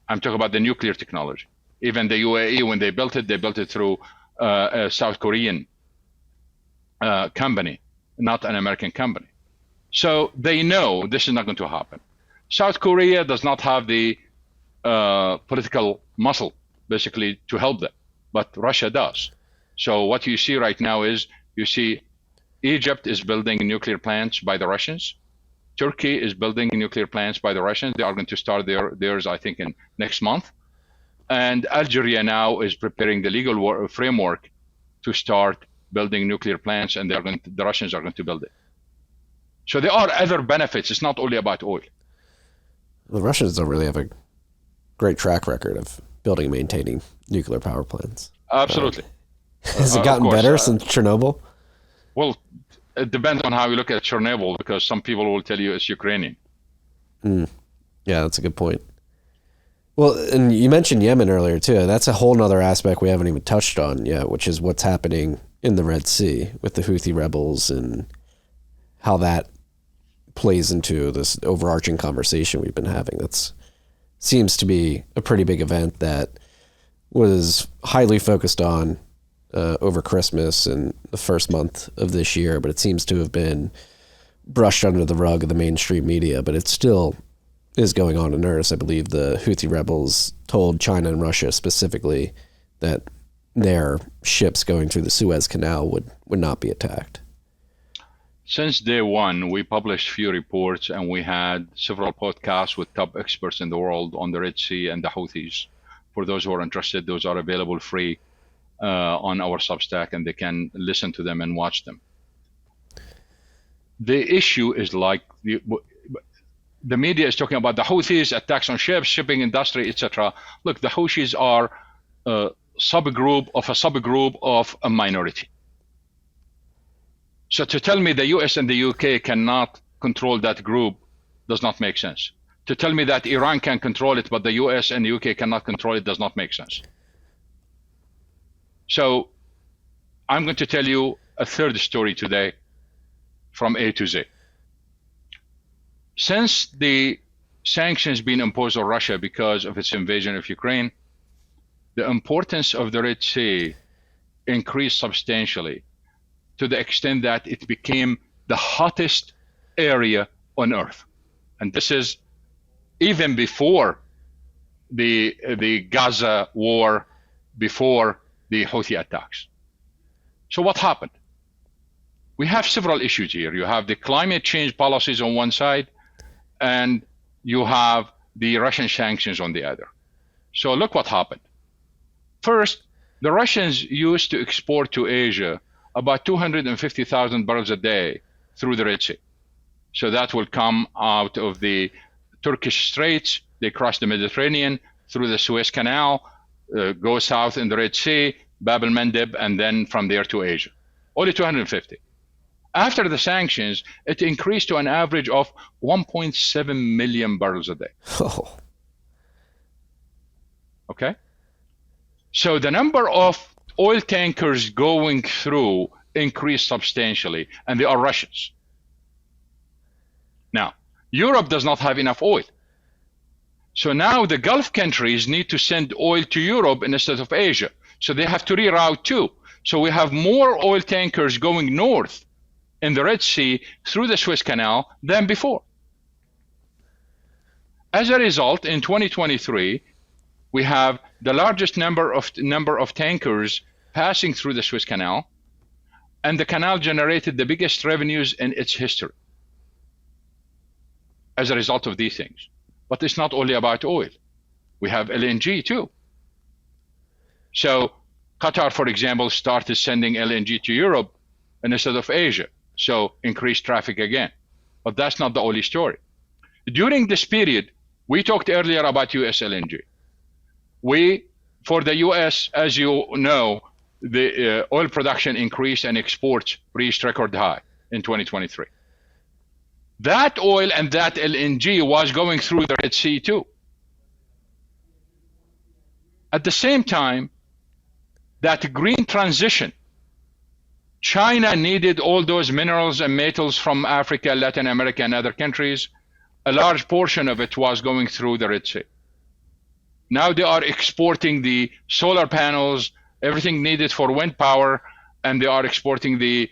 I'm talking about the nuclear technology. Even the UAE, when they built it through a South Korean company, not an American company. So they know this is not going to happen. South Korea does not have the political muscle, basically, to help them, but Russia does. So what you see right now is, you see Egypt is building nuclear plants by the Russians. Turkey is building nuclear plants by the Russians. They are going to start theirs, I think, in next month. And Algeria now is preparing the legal framework to start building nuclear plants, and the Russians are going to build it. So there are other benefits. It's not only about oil. The Russians don't really have a great track record of building and maintaining nuclear power plants. Absolutely. Has it gotten better since Chernobyl? Well, it depends on how you look at Chernobyl, because some people will tell you it's Ukrainian. Yeah, that's a good point. Well, and you mentioned Yemen earlier too. That's a whole nother aspect we haven't even touched on yet, which is what's happening in the Red Sea with the Houthi rebels and how that plays into this overarching conversation we've been having. That's seems to be a pretty big event that was highly focused on over Christmas and the first month of this year, but it seems to have been brushed under the rug of the mainstream media, but it still is going on in earnest. I believe the Houthi rebels told China and Russia specifically that their ships going through the Suez Canal would not be attacked. Since day one, we published few reports, and we had several podcasts with top experts in the world on the Red Sea and the Houthis. For those who are interested, those are available free on our Substack, and they can listen to them and watch them. The issue is like the media is talking about the Houthis, attacks on ships, shipping industry, etc. Look, the Houthis are a subgroup of a minority. So to tell me the US and the UK cannot control that group does not make sense. To tell me that Iran can control it, but the US and the UK cannot control it does not make sense. So I'm going to tell you a third story today from A to Z. Since the sanctions being imposed on Russia because of its invasion of Ukraine, the importance of the Red Sea increased substantially to the extent that it became the hottest area on earth. And this is even before the Gaza war, before the Houthi attacks. So what happened? We have several issues here. You have the climate change policies on one side, and you have the Russian sanctions on the other. So look what happened. First, the Russians used to export to Asia about 250,000 barrels a day through the Red Sea. So that will come out of the Turkish Straits. They cross the Mediterranean through the Suez Canal, go south in the Red Sea, Bab el-Mandeb, and then from there to Asia. Only 250. After the sanctions, it increased to an average of 1.7 million barrels a day. Oh. Okay? So the number of oil tankers going through increased substantially, and they are Russians. Now, Europe does not have enough oil. So now the Gulf countries need to send oil to Europe instead of Asia. So they have to reroute too. So we have more oil tankers going north in the Red Sea through the Suez Canal than before. As a result, in 2023, we have the largest number of tankers passing through the Suez Canal, and the canal generated the biggest revenues in its history as a result of these things. But it's not only about oil. We have LNG too. So Qatar, for example, started sending LNG to Europe instead of Asia. So increased traffic again. But that's not the only story. During this period, we talked earlier about US LNG. For the US, as you know, the oil production increased and exports reached record high in 2023. That oil and that LNG was going through the Red Sea too. At the same time, that green transition, China needed all those minerals and metals from Africa, Latin America, and other countries. A large portion of it was going through the Red Sea. Now they are exporting the solar panels, everything needed for wind power, and they are exporting the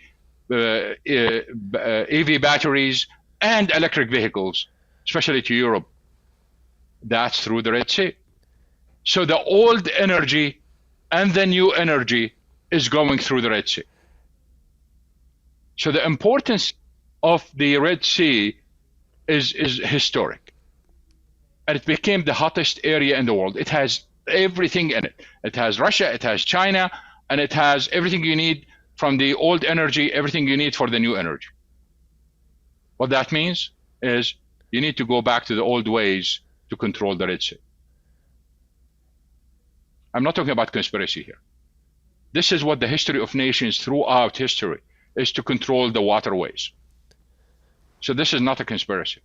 EV batteries and electric vehicles, especially to Europe. That's through the Red Sea. So the old energy and the new energy is going through the Red Sea. So the importance of the Red Sea is historic. And it became the hottest area in the world. It has everything in it. It has Russia, it has China, and it has everything you need from the old energy, everything you need for the new energy. What that means is you need to go back to the old ways to control the Red Sea. I'm not talking about conspiracy here. This is what the history of nations throughout history is, to control the waterways. So this is not a conspiracy.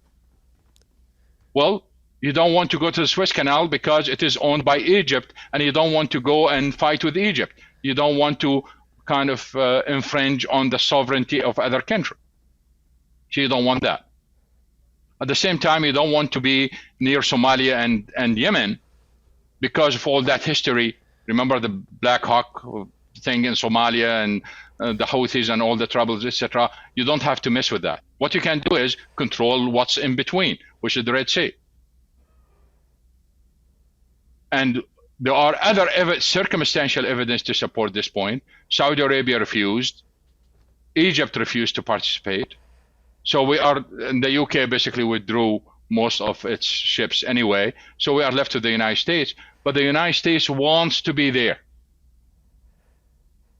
Well, you don't want to go to the Suez Canal because it is owned by Egypt, and you don't want to go and fight with Egypt. You don't want to kind of infringe on the sovereignty of other countries. So you don't want that. At the same time, you don't want to be near Somalia and Yemen because of all that history. Remember the Black Hawk thing in Somalia and the Houthis and all the troubles, etc. You don't have to mess with that. What you can do is control what's in between, which is the Red Sea. And there are other circumstantial evidence to support this point. Saudi Arabia refused. Egypt refused to participate. So we are, and the UK basically withdrew most of its ships anyway. So we are left with the United States. But the United States wants to be there.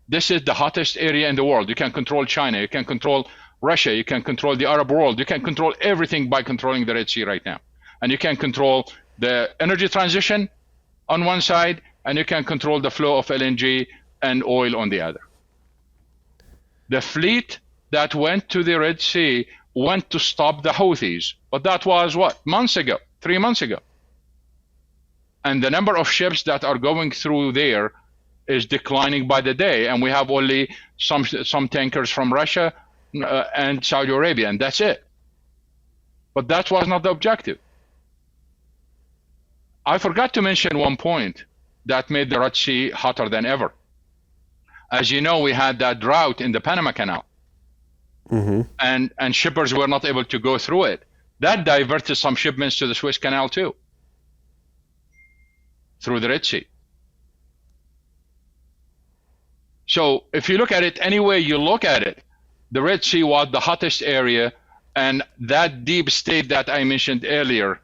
This is the hottest area in the world. You can control China. You can control Russia. You can control the Arab world. You can control everything by controlling the Red Sea right now. And you can control the energy transition on one side, and you can control the flow of LNG and oil on the other. The fleet that went to the Red Sea went to stop the Houthis, but that was what? Months ago, 3 months ago. And the number of ships that are going through there is declining by the day, and we have only some tankers from Russia and Saudi Arabia, and that's it. But that was not the objective. I forgot to mention one point that made the Red Sea hotter than ever. As you know, we had that drought in the Panama Canal, and shippers were not able to go through it. That diverted some shipments to the Suez Canal too, through the Red Sea. So if you look at it any way you look at it, the Red Sea was the hottest area, and that deep state that I mentioned earlier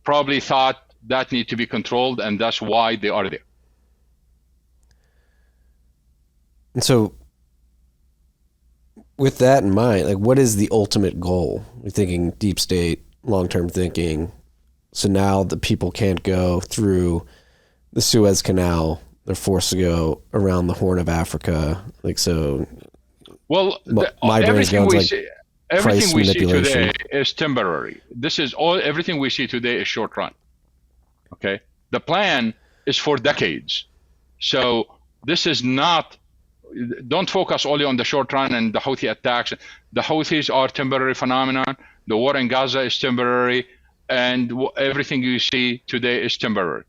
probably thought that need to be controlled, and that's why they are there. And so with that in mind, like, what is the ultimate goal? We're thinking deep state, long-term thinking. So now the people can't go through the Suez Canal. They're forced to go around the Horn of Africa. Like, so. Well, my brain's going like everything we see today is temporary. This is all, everything we see today is short run. Okay. The plan is for decades. So this is not, don't focus only on the short run and the Houthi attacks. The Houthis are temporary phenomenon. The war in Gaza is temporary, and everything you see today is temporary.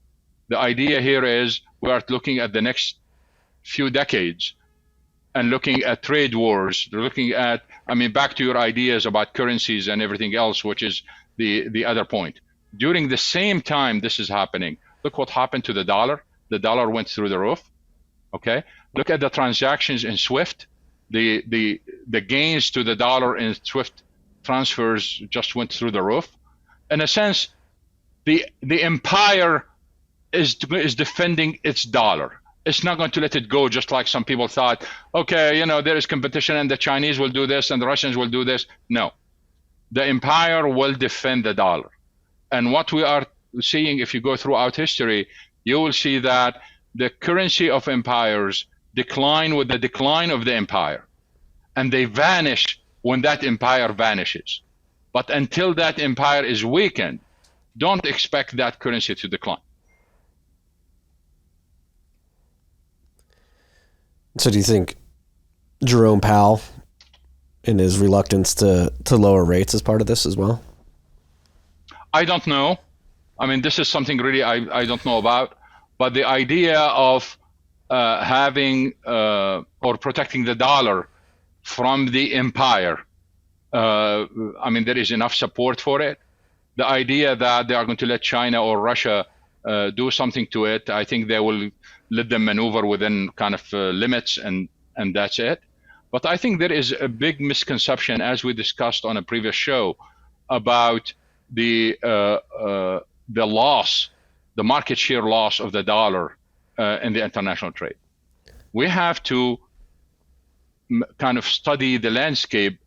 The idea here is we are looking at the next few decades and looking at trade wars, looking at, I mean, back to your ideas about currencies and everything else, which is the other point. During the same time this is happening, look what happened to the dollar. The dollar went through the roof. Okay. Look at the transactions in SWIFT. The gains to the dollar in SWIFT transfers just went through the roof. In a sense, the empire is defending its dollar. It's not going to let it go, just like some people thought, okay, you know, there is competition and the Chinese will do this and the Russians will do this. No, the empire will defend the dollar. And what we are seeing, if you go throughout history, you will see that the currency of empires decline with the decline of the empire, and they vanish when that empire vanishes. But until that empire is weakened, don't expect that currency to decline. So do you think Jerome Powell and his reluctance to lower rates is part of this as well? I don't know. I mean, this is something really I don't know about. But the idea of having or protecting the dollar from the empire, I mean, there is enough support for it. The idea that they are going to let China or Russia do something to it, I think they will let them maneuver within kind of limits, and that's it. But I think there is a big misconception, as we discussed on a previous show, about the loss, the market share loss of the dollar in the international trade. We have to kind of study the landscape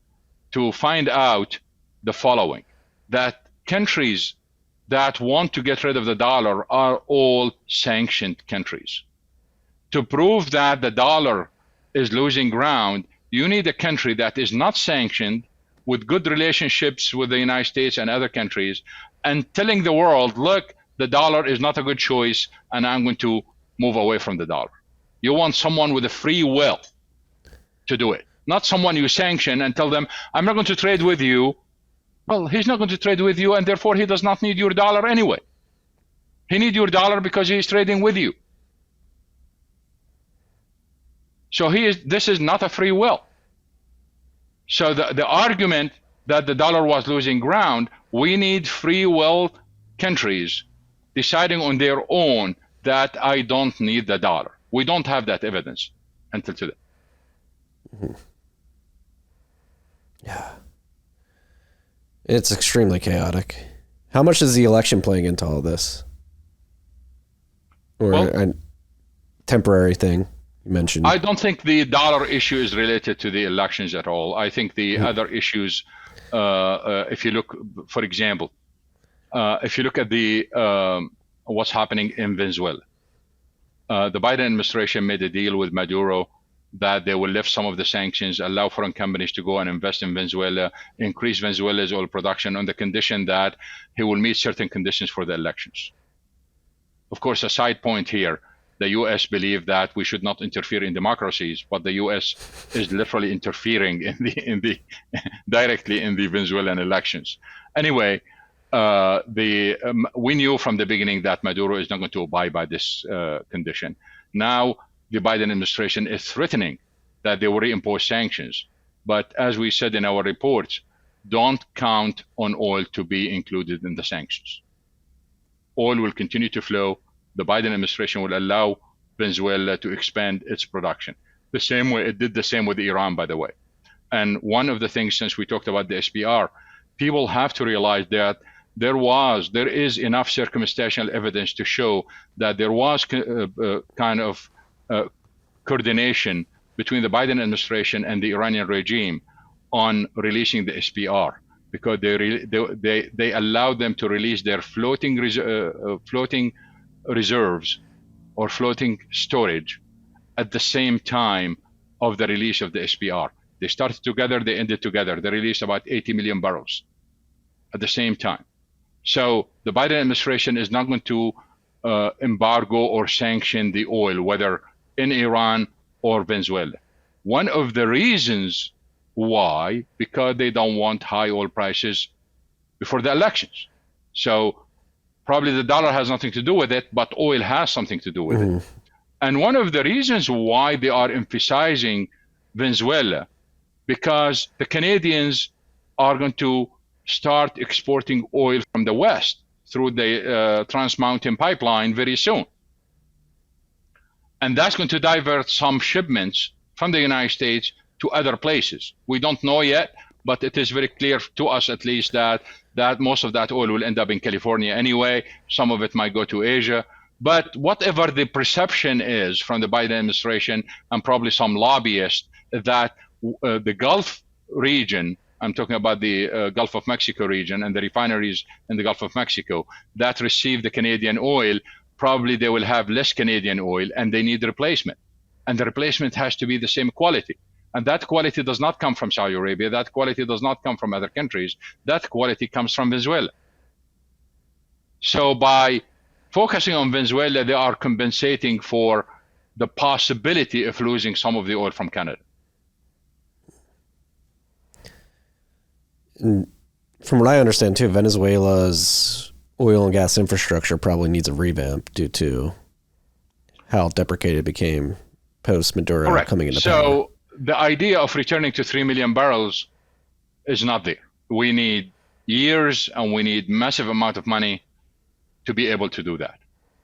to find out the following, that countries that want to get rid of the dollar are all sanctioned countries. To prove that the dollar is losing ground, you need a country that is not sanctioned, with good relationships with the United States and other countries, and telling the world, look, the dollar is not a good choice, and I'm going to move away from the dollar. You want someone with a free will to do it, not someone you sanction and tell them, I'm not going to trade with you. Well, he's not going to trade with you, and therefore he does not need your dollar anyway. He needs your dollar because he is trading with you. So this is not a free will. So the argument that the dollar was losing ground, we need free will countries deciding on their own that I don't need the dollar. We don't have that evidence until today. Mm-hmm. Yeah. It's extremely chaotic. How much is the election playing into all this? Or a temporary thing you mentioned? I don't think the dollar issue is related to the elections at all. I think the other issues, if you look, for example, if you look at the what's happening in Venezuela, the Biden administration made a deal with Maduro that they will lift some of the sanctions, allow foreign companies to go and invest in Venezuela, increase Venezuela's oil production on the condition that he will meet certain conditions for the elections. Of course, a side point here, the U.S. believe that we should not interfere in democracies, but the U.S. is literally interfering directly in the Venezuelan elections. Anyway, we knew from the beginning that Maduro is not going to abide by this condition. Now, the Biden administration is threatening that they will reimpose sanctions. But as we said in our reports, don't count on oil to be included in the sanctions. Oil will continue to flow. The Biden administration will allow Venezuela to expand its production. The same way it did the same with Iran, by the way. And one of the things, since we talked about the SPR, people have to realize that there is enough circumstantial evidence to show that there was kind of coordination between the Biden administration and the Iranian regime on releasing the SPR, because they allowed them to release their floating reserves or floating storage at the same time of the release of the SPR. They started together, they ended together. They released about 80 million barrels at the same time. So the Biden administration is not going to embargo or sanction the oil, whether in Iran or Venezuela. One of the reasons why, because they don't want high oil prices before the elections. So probably the dollar has nothing to do with it, but oil has something to do with it. And one of the reasons why they are emphasizing Venezuela, because the Canadians are going to start exporting oil from the West through the Trans Mountain pipeline very soon. And that's going to divert some shipments from the United States to other places. We don't know yet, but it is very clear to us at least that most of that oil will end up in California anyway. Some of it might go to Asia. But whatever the perception is from the Biden administration and probably some lobbyists, that the Gulf region, I'm talking about the Gulf of Mexico region and the refineries in the Gulf of Mexico that receive the Canadian oil, probably they will have less Canadian oil and they need replacement. And the replacement has to be the same quality. And that quality does not come from Saudi Arabia. That quality does not come from other countries. That quality comes from Venezuela. So by focusing on Venezuela, they are compensating for the possibility of losing some of the oil from Canada. And from what I understand too, Venezuela's oil and gas infrastructure probably needs a revamp due to how deprecated it became post-Maduro coming into power. So the idea of returning to 3 million barrels is not there. We need years and we need massive amount of money to be able to do that.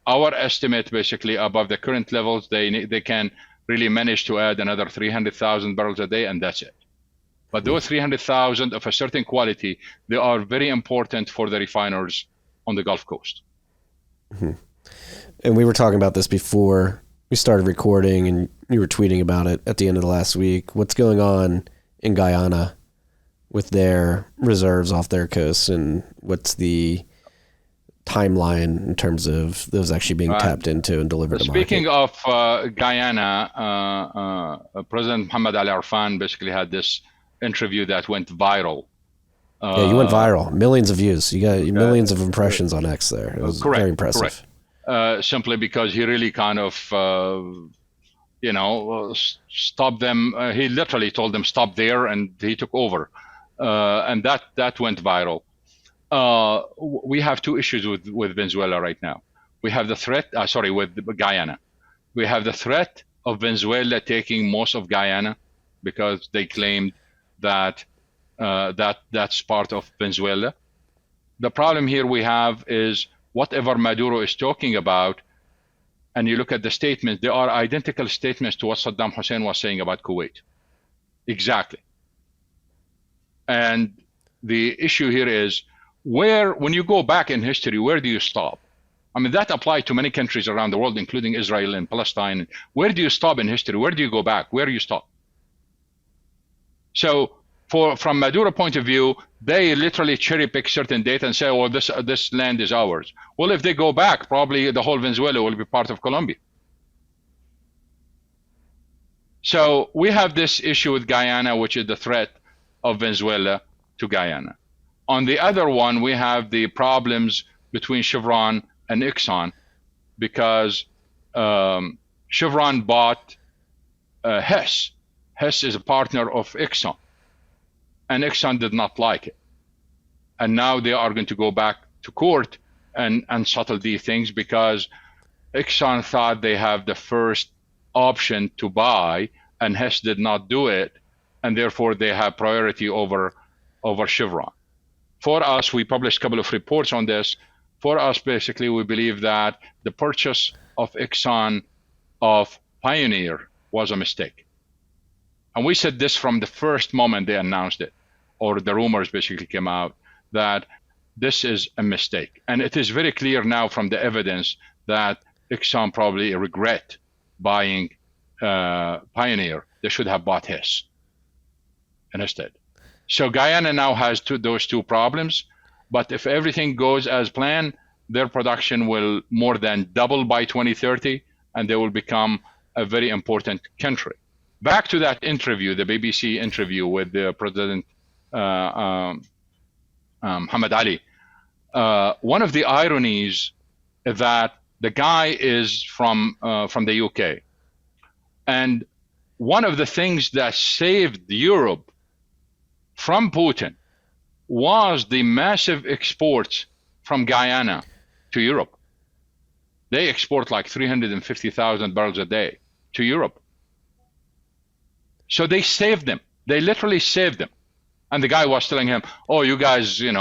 Our estimate, basically, above the current levels, they can really manage to add another 300,000 barrels a day, and that's it. But those 300,000 of a certain quality, they are very important for the refiners on the Gulf Coast. Mm-hmm. And we were talking about this before we started recording, and you were tweeting about it at the end of the last week. What's going on in Guyana with their reserves off their coast, and what's the timeline in terms of those actually being tapped into and delivered to market? Speaking of Guyana, President Mohamed Ali Arfan basically had this interview that went viral. Yeah, you went viral. Millions of views. You got millions of impressions on X there. It was very impressive. Simply because he really kind of, stop them. He literally told them stop there, and he took over, and that went viral. We have two issues with Venezuela right now. We have the threat. With Guyana, we have the threat of Venezuela taking most of Guyana because they claimed that that's part of Venezuela. The problem here we have is whatever Maduro is talking about, and you look at the statements, they are identical statements to what Saddam Hussein was saying about Kuwait. Exactly. And the issue here is when you go back in history, where do you stop? I mean, that applies to many countries around the world, including Israel and Palestine. Where do you stop in history? Where do you go back? Where do you stop? So from Maduro point of view, they literally cherry pick certain data and say, "Oh, this land is ours." Well, if they go back, probably the whole Venezuela will be part of Colombia. So we have this issue with Guyana, which is the threat of Venezuela to Guyana. On the other one, we have the problems between Chevron and Exxon, because Chevron bought Hess. Hess is a partner of Exxon, and Exxon did not like it. And now they are going to go back to court and settle these things, because Exxon thought they have the first option to buy, and Hess did not do it, and therefore they have priority over Chevron. For us, we published a couple of reports on this. For us, basically, we believe that the purchase of Exxon of Pioneer was a mistake. And we said this from the first moment they announced it, or the rumors basically came out, that this is a mistake. And it is very clear now from the evidence that Exxon probably regret buying Pioneer. They should have bought Hess instead. So Guyana now has those two problems. But if everything goes as planned, their production will more than double by 2030, and they will become a very important country. Back to that interview, the BBC interview with the President Muhammad Ali. One of the ironies is that the guy is from the UK, and one of the things that saved Europe from Putin was the massive exports from Guyana to Europe. They export like 350,000 barrels a day to Europe. So they saved them. They literally saved them. And the guy was telling him, "Oh, you guys, you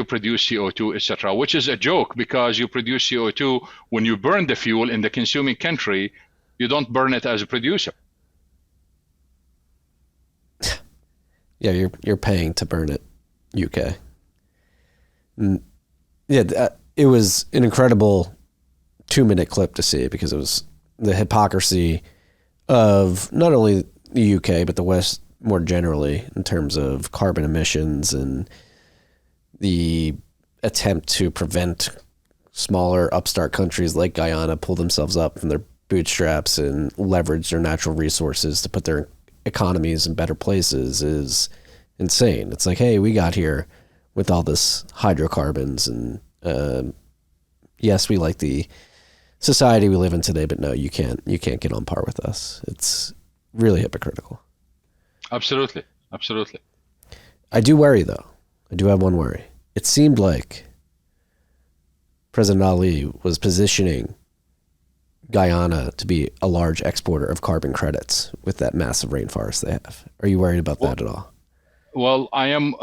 produce CO2, etc." Which is a joke, because you produce CO2 when you burn the fuel in the consuming country. You don't burn it as a producer. Yeah, you're paying to burn it, UK. Yeah, it was an incredible 2-minute clip to see, because it was the hypocrisy of not only the UK, but the West more generally, in terms of carbon emissions and the attempt to prevent smaller upstart countries like Guyana pull themselves up from their bootstraps and leverage their natural resources to put their economies in better places is insane. It's like, hey, we got here with all this hydrocarbons, and yes, we like the society we live in today, but no, you can't get on par with us. It's really hypocritical. Absolutely. I do worry, though. I do have one worry. It seemed like President Ali was positioning Guyana to be a large exporter of carbon credits with that massive rainforest they have. Are you worried about that at all? Well, I am.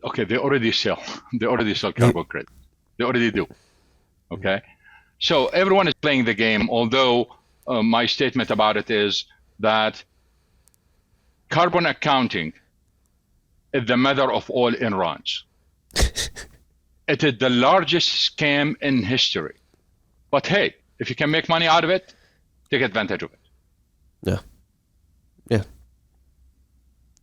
Okay, they already sell carbon credits. They already do. Okay, so everyone is playing the game. Although my statement about it is that carbon accounting is the mother of all enrons. It is the largest scam in history. But hey, if you can make money out of it, take advantage of it. Yeah.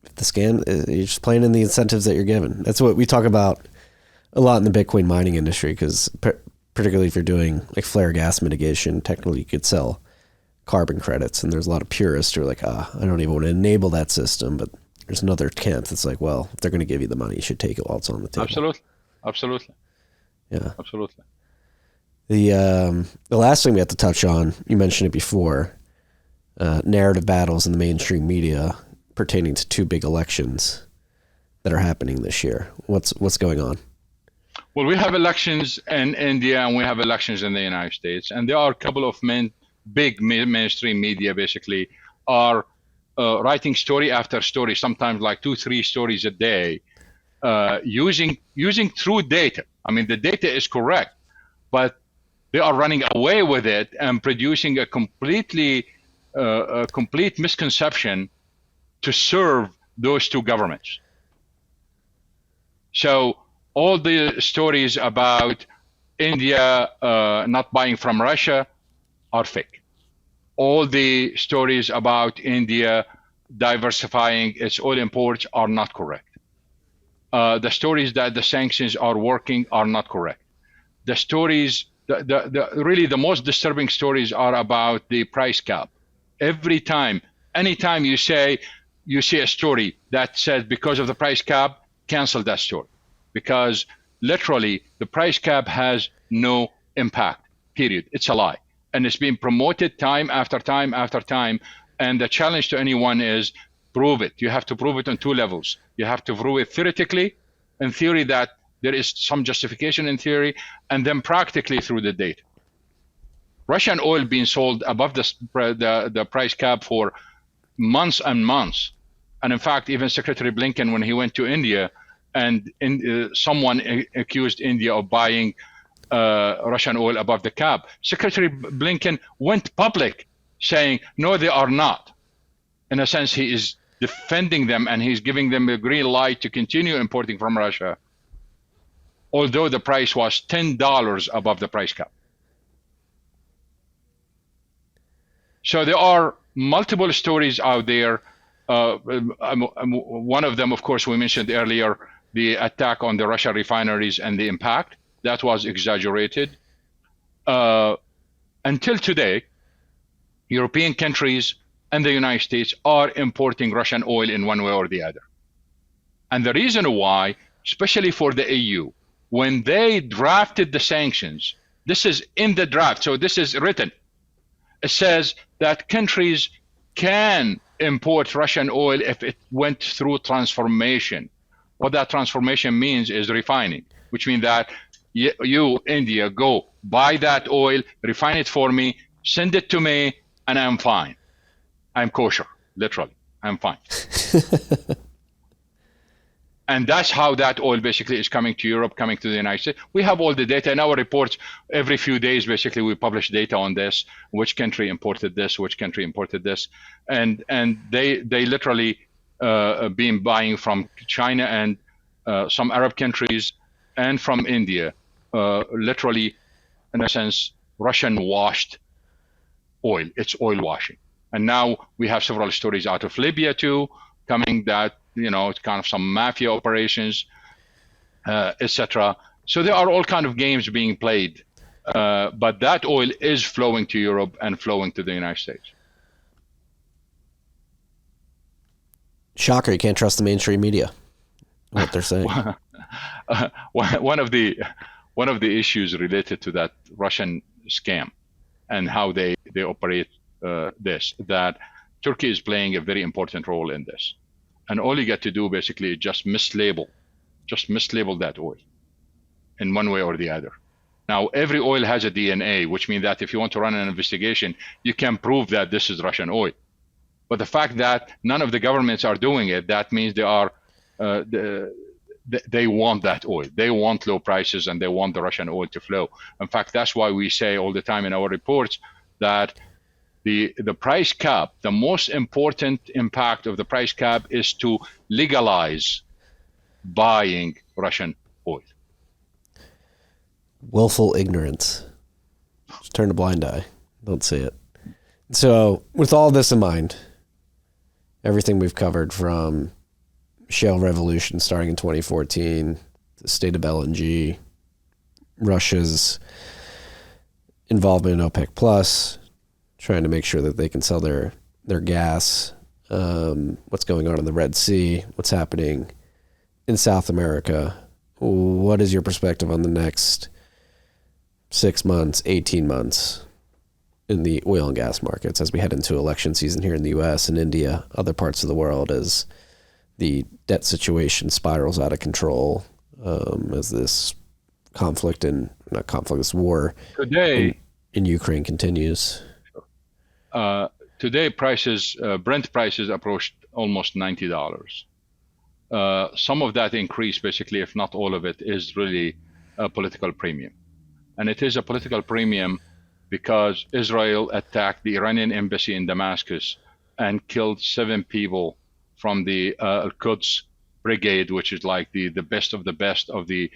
If the scam, you're just playing in the incentives that you're given. That's what we talk about a lot in the Bitcoin mining industry, because particularly if you're doing like flare gas mitigation, technically you could sell carbon credits, and there's a lot of purists who are like, I don't even want to enable that system. But there's another camp that's like, well, if they're going to give you the money, you should take it while it's on the table. Absolutely. The last thing we have to touch on, you mentioned it before, narrative battles in the mainstream media pertaining to two big elections that are happening this year. What's going on? Well, we have elections in India and we have elections in the United States, and there are a couple of big mainstream media basically are writing story after story, sometimes like 2-3 stories a day, using true data. I mean, the data is correct, but they are running away with it and producing a complete misconception to serve those two governments. So all the stories about India not buying from Russia are fake. All the stories about India diversifying its oil imports are not correct. The stories that the sanctions are working are not correct. The stories, really the most disturbing stories are about the price cap. Anytime you see a story that says because of the price cap, cancel that story. Because literally the price cap has no impact, period. It's a lie. And it's been promoted time after time after time. And the challenge to anyone is prove it. You have to prove it on two levels. You have to prove it theoretically, in theory that there is some justification in theory, and then practically through the data. Russian oil being sold above the price cap for months and months. And in fact, even Secretary Blinken, when he went to India, and someone accused India of buying Russian oil above the cap, Secretary Blinken went public saying, no, they are not. In a sense, he is defending them and he's giving them a green light to continue importing from Russia, although the price was $10 above the price cap. So there are multiple stories out there. One of them, of course, we mentioned earlier, the attack on the Russian refineries and the impact. That was exaggerated. Until today, European countries and the United States are importing Russian oil in one way or the other. And the reason why, especially for the EU, when they drafted the sanctions, this is in the draft, so this is written. It says that countries can import Russian oil if it went through transformation. What that transformation means is refining, which means that you, India, go buy that oil, refine it for me, send it to me, and I'm fine. I'm kosher, literally. I'm fine. And that's how that oil basically is coming to Europe, coming to the United States. We have all the data in our reports. Every few days, basically, we publish data on this, which country imported this, which country imported this. And they literally been buying from China and some Arab countries and from India, literally, in a sense, Russian washed oil. It's oil washing. And now we have several stories out of Libya too, coming that, it's kind of some mafia operations, etc. So there are all kind of games being played, but that oil is flowing to Europe and flowing to the United States. Shocker, you can't trust the mainstream media, what they're saying. One of the issues related to that Russian scam and how they operate that Turkey is playing a very important role in this. And all you get to do basically is just mislabel that oil in one way or the other. Now, every oil has a DNA, which means that if you want to run an investigation, you can prove that this is Russian oil. But the fact that none of the governments are doing it, that means they want that oil. They want low prices and they want the Russian oil to flow. In fact, that's why we say all the time in our reports that the price cap, the most important impact of the price cap is to legalize buying Russian oil. Willful ignorance. Just turn a blind eye. Don't see it. So with all this in mind, everything we've covered from shale revolution starting in 2014, the state of LNG, Russia's involvement in OPEC Plus, trying to make sure that they can sell their gas, what's going on in the Red Sea, what's happening in South America. What is your perspective on the next 6 months, 18 months in the oil and gas markets as we head into election season here in the U.S. and India, other parts of the world, as the debt situation spirals out of control, as this this war today in Ukraine continues. Today, Brent prices approached almost $90. Some of that increase, basically, if not all of it, is really a political premium. And it is a political premium because Israel attacked the Iranian embassy in Damascus and killed 7 people from the Al-Quds Brigade, which is like the best of the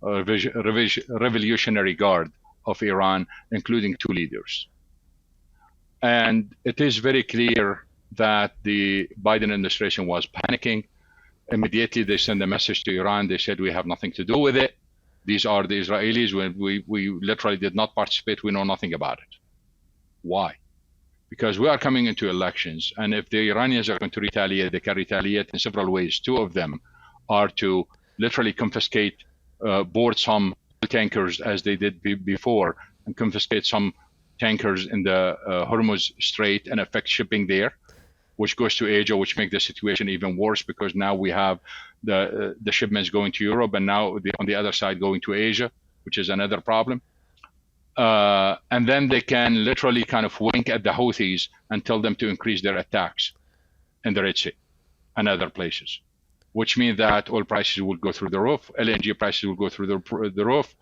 Revolutionary Guard of Iran, including 2 leaders. And it is very clear that the Biden administration was panicking. Immediately, they sent a message to Iran. They said, we have nothing to do with it. These are the Israelis. We literally did not participate. We know nothing about it. Why? Because we are coming into elections. And if the Iranians are going to retaliate, they can retaliate in several ways. 2 of them are to literally confiscate, board some tankers as they did before, and confiscate some tankers in the Hormuz Strait and affect shipping there, which goes to Asia, which makes the situation even worse because now we have the shipments going to Europe and now on the other side going to Asia, which is another problem. And then they can literally kind of wink at the Houthis and tell them to increase their attacks in the Red Sea and other places, which means that oil prices will go through the roof, LNG prices will go through the roof,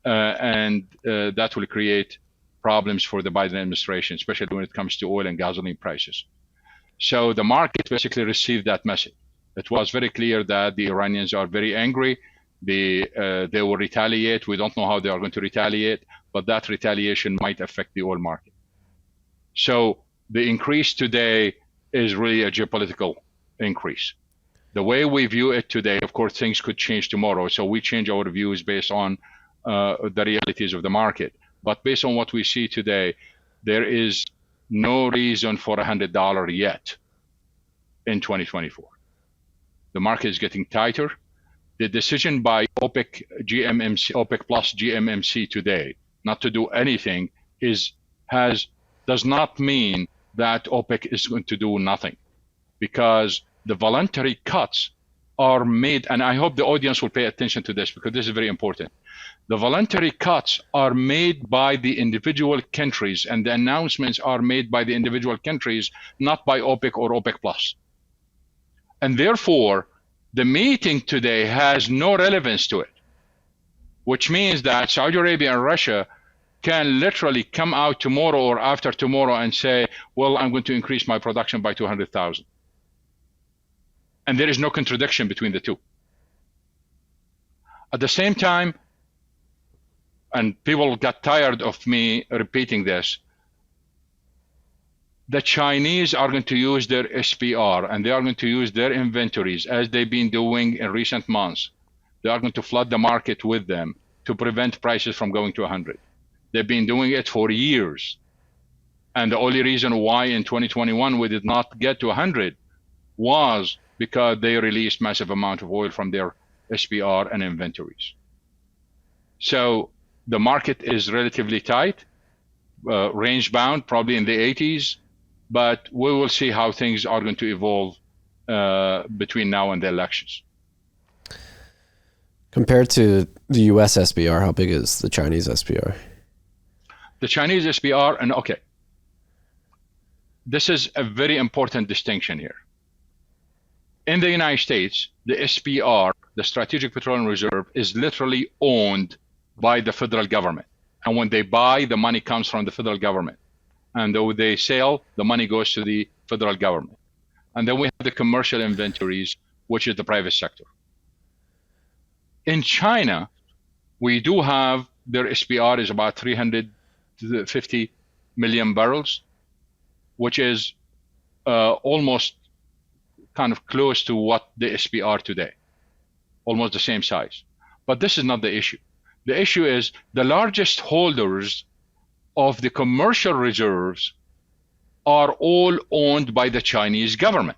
and that will create problems for the Biden administration, especially when it comes to oil and gasoline prices. So the market basically received that message. It was very clear that the Iranians are very angry. They will retaliate. We don't know how they are going to retaliate, but that retaliation might affect the oil market. So the increase today is really a geopolitical increase. The way we view it today, of course, things could change tomorrow. So we change our views based on the realities of the market. But based on what we see today, there is no reason for $100 yet in 2024. The market is getting tighter. The decision by OPEC plus GMMC today not to do anything does not mean that OPEC is going to do nothing, because the voluntary cuts are made, and I hope the audience will pay attention to this because this is very important. The voluntary cuts are made by the individual countries, and the announcements are made by the individual countries, not by OPEC or OPEC plus. And therefore, the meeting today has no relevance to it, which means that Saudi Arabia and Russia can literally come out tomorrow or after tomorrow and say, well, I'm going to increase my production by 200,000. And there is no contradiction between the two. At the same time, and people got tired of me repeating this, the Chinese are going to use their SPR and they are going to use their inventories as they've been doing in recent months. They are going to flood the market with them to prevent prices from going to 100. They've been doing it for years. And the only reason why in 2021 we did not get to 100 was because they released massive amount of oil from their SPR and inventories. So the market is relatively tight, range bound, probably in the 80s, but we will see how things are going to evolve between now and the elections. Compared to the U.S. SPR, how big is the Chinese SPR? The Chinese SPR, and okay, this is a very important distinction here. In the United States, the SPR, the Strategic Petroleum Reserve, is literally owned by the federal government. And when they buy, the money comes from the federal government. And when they sell, the money goes to the federal government. And then we have the commercial inventories, which is the private sector. In China, we do have their SPR is about 350 million barrels, which is almost kind of close to what the SPR today, almost the same size. But this is not the issue. The issue is the largest holders of the commercial reserves are all owned by the Chinese government.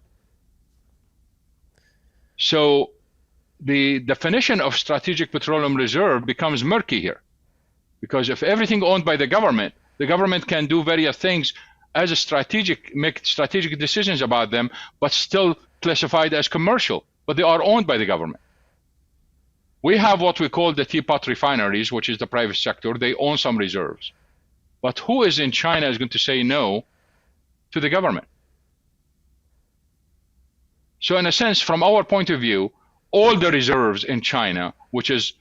So the definition of strategic petroleum reserve becomes murky here, Because if everything owned by the government can do various things as a make strategic decisions about them, but still classified as commercial, but they are owned by the government. We have what we call the teapot refineries, which is the private sector. They own some reserves. But who is in China is going to say no to the government? So in a sense, from our point of view, all the reserves in China, which is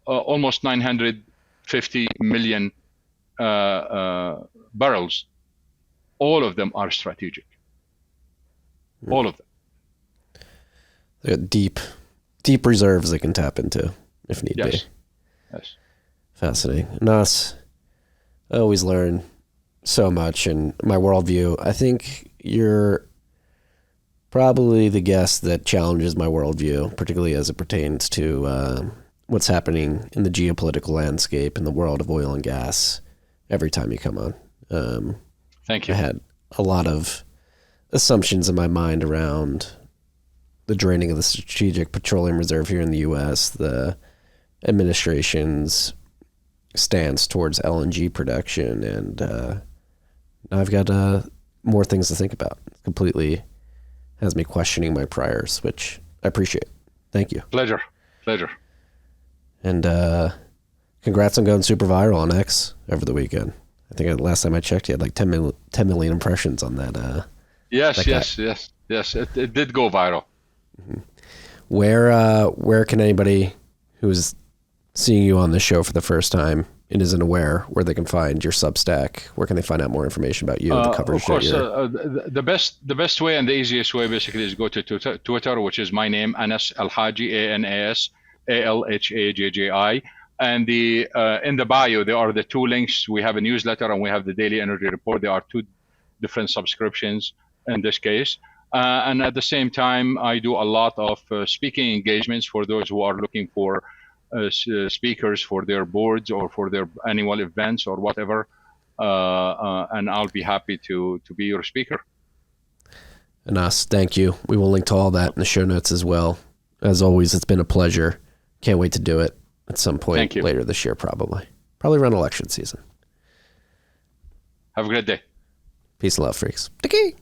almost 950 million barrels, all of them are strategic. All of them. They got deep reserves they can tap into if need be. Yes. Fascinating. Anas, I always learn so much in my worldview. I think you're probably the guest that challenges my worldview, particularly as it pertains to what's happening in the geopolitical landscape in the world of oil and gas every time you come on. Thank you. I had a lot of assumptions in my mind around the draining of the strategic petroleum reserve here in the U.S., the administration's stance towards LNG production, and now I've got more things to think about. Completely has me questioning my priors, which I appreciate. Thank you. Pleasure. And congrats on going super viral on X over the weekend. I think last time I checked, you had like 10 million impressions on that. Yes. It did go viral. Mm-hmm. Where can anybody who's seeing you on this show for the first time and isn't aware where they can find your Substack? Where can they find out more information about you? The coverage. Of course, the best way and the easiest way basically is go to Twitter, which is my name, Anas Alhajji, Anas Alhajji. And in the bio, there are the two links. We have a newsletter and we have the daily energy report. There are two different subscriptions in this case. And at the same time, I do a lot of speaking engagements for those who are looking for speakers for their boards or for their annual events or whatever. And I'll be happy to be your speaker. Anas, thank you. We will link to all that in the show notes as well. As always, it's been a pleasure. Can't wait to do it at some point later this year, probably around election season. Have a great day. Peace and love, freaks. Tiki.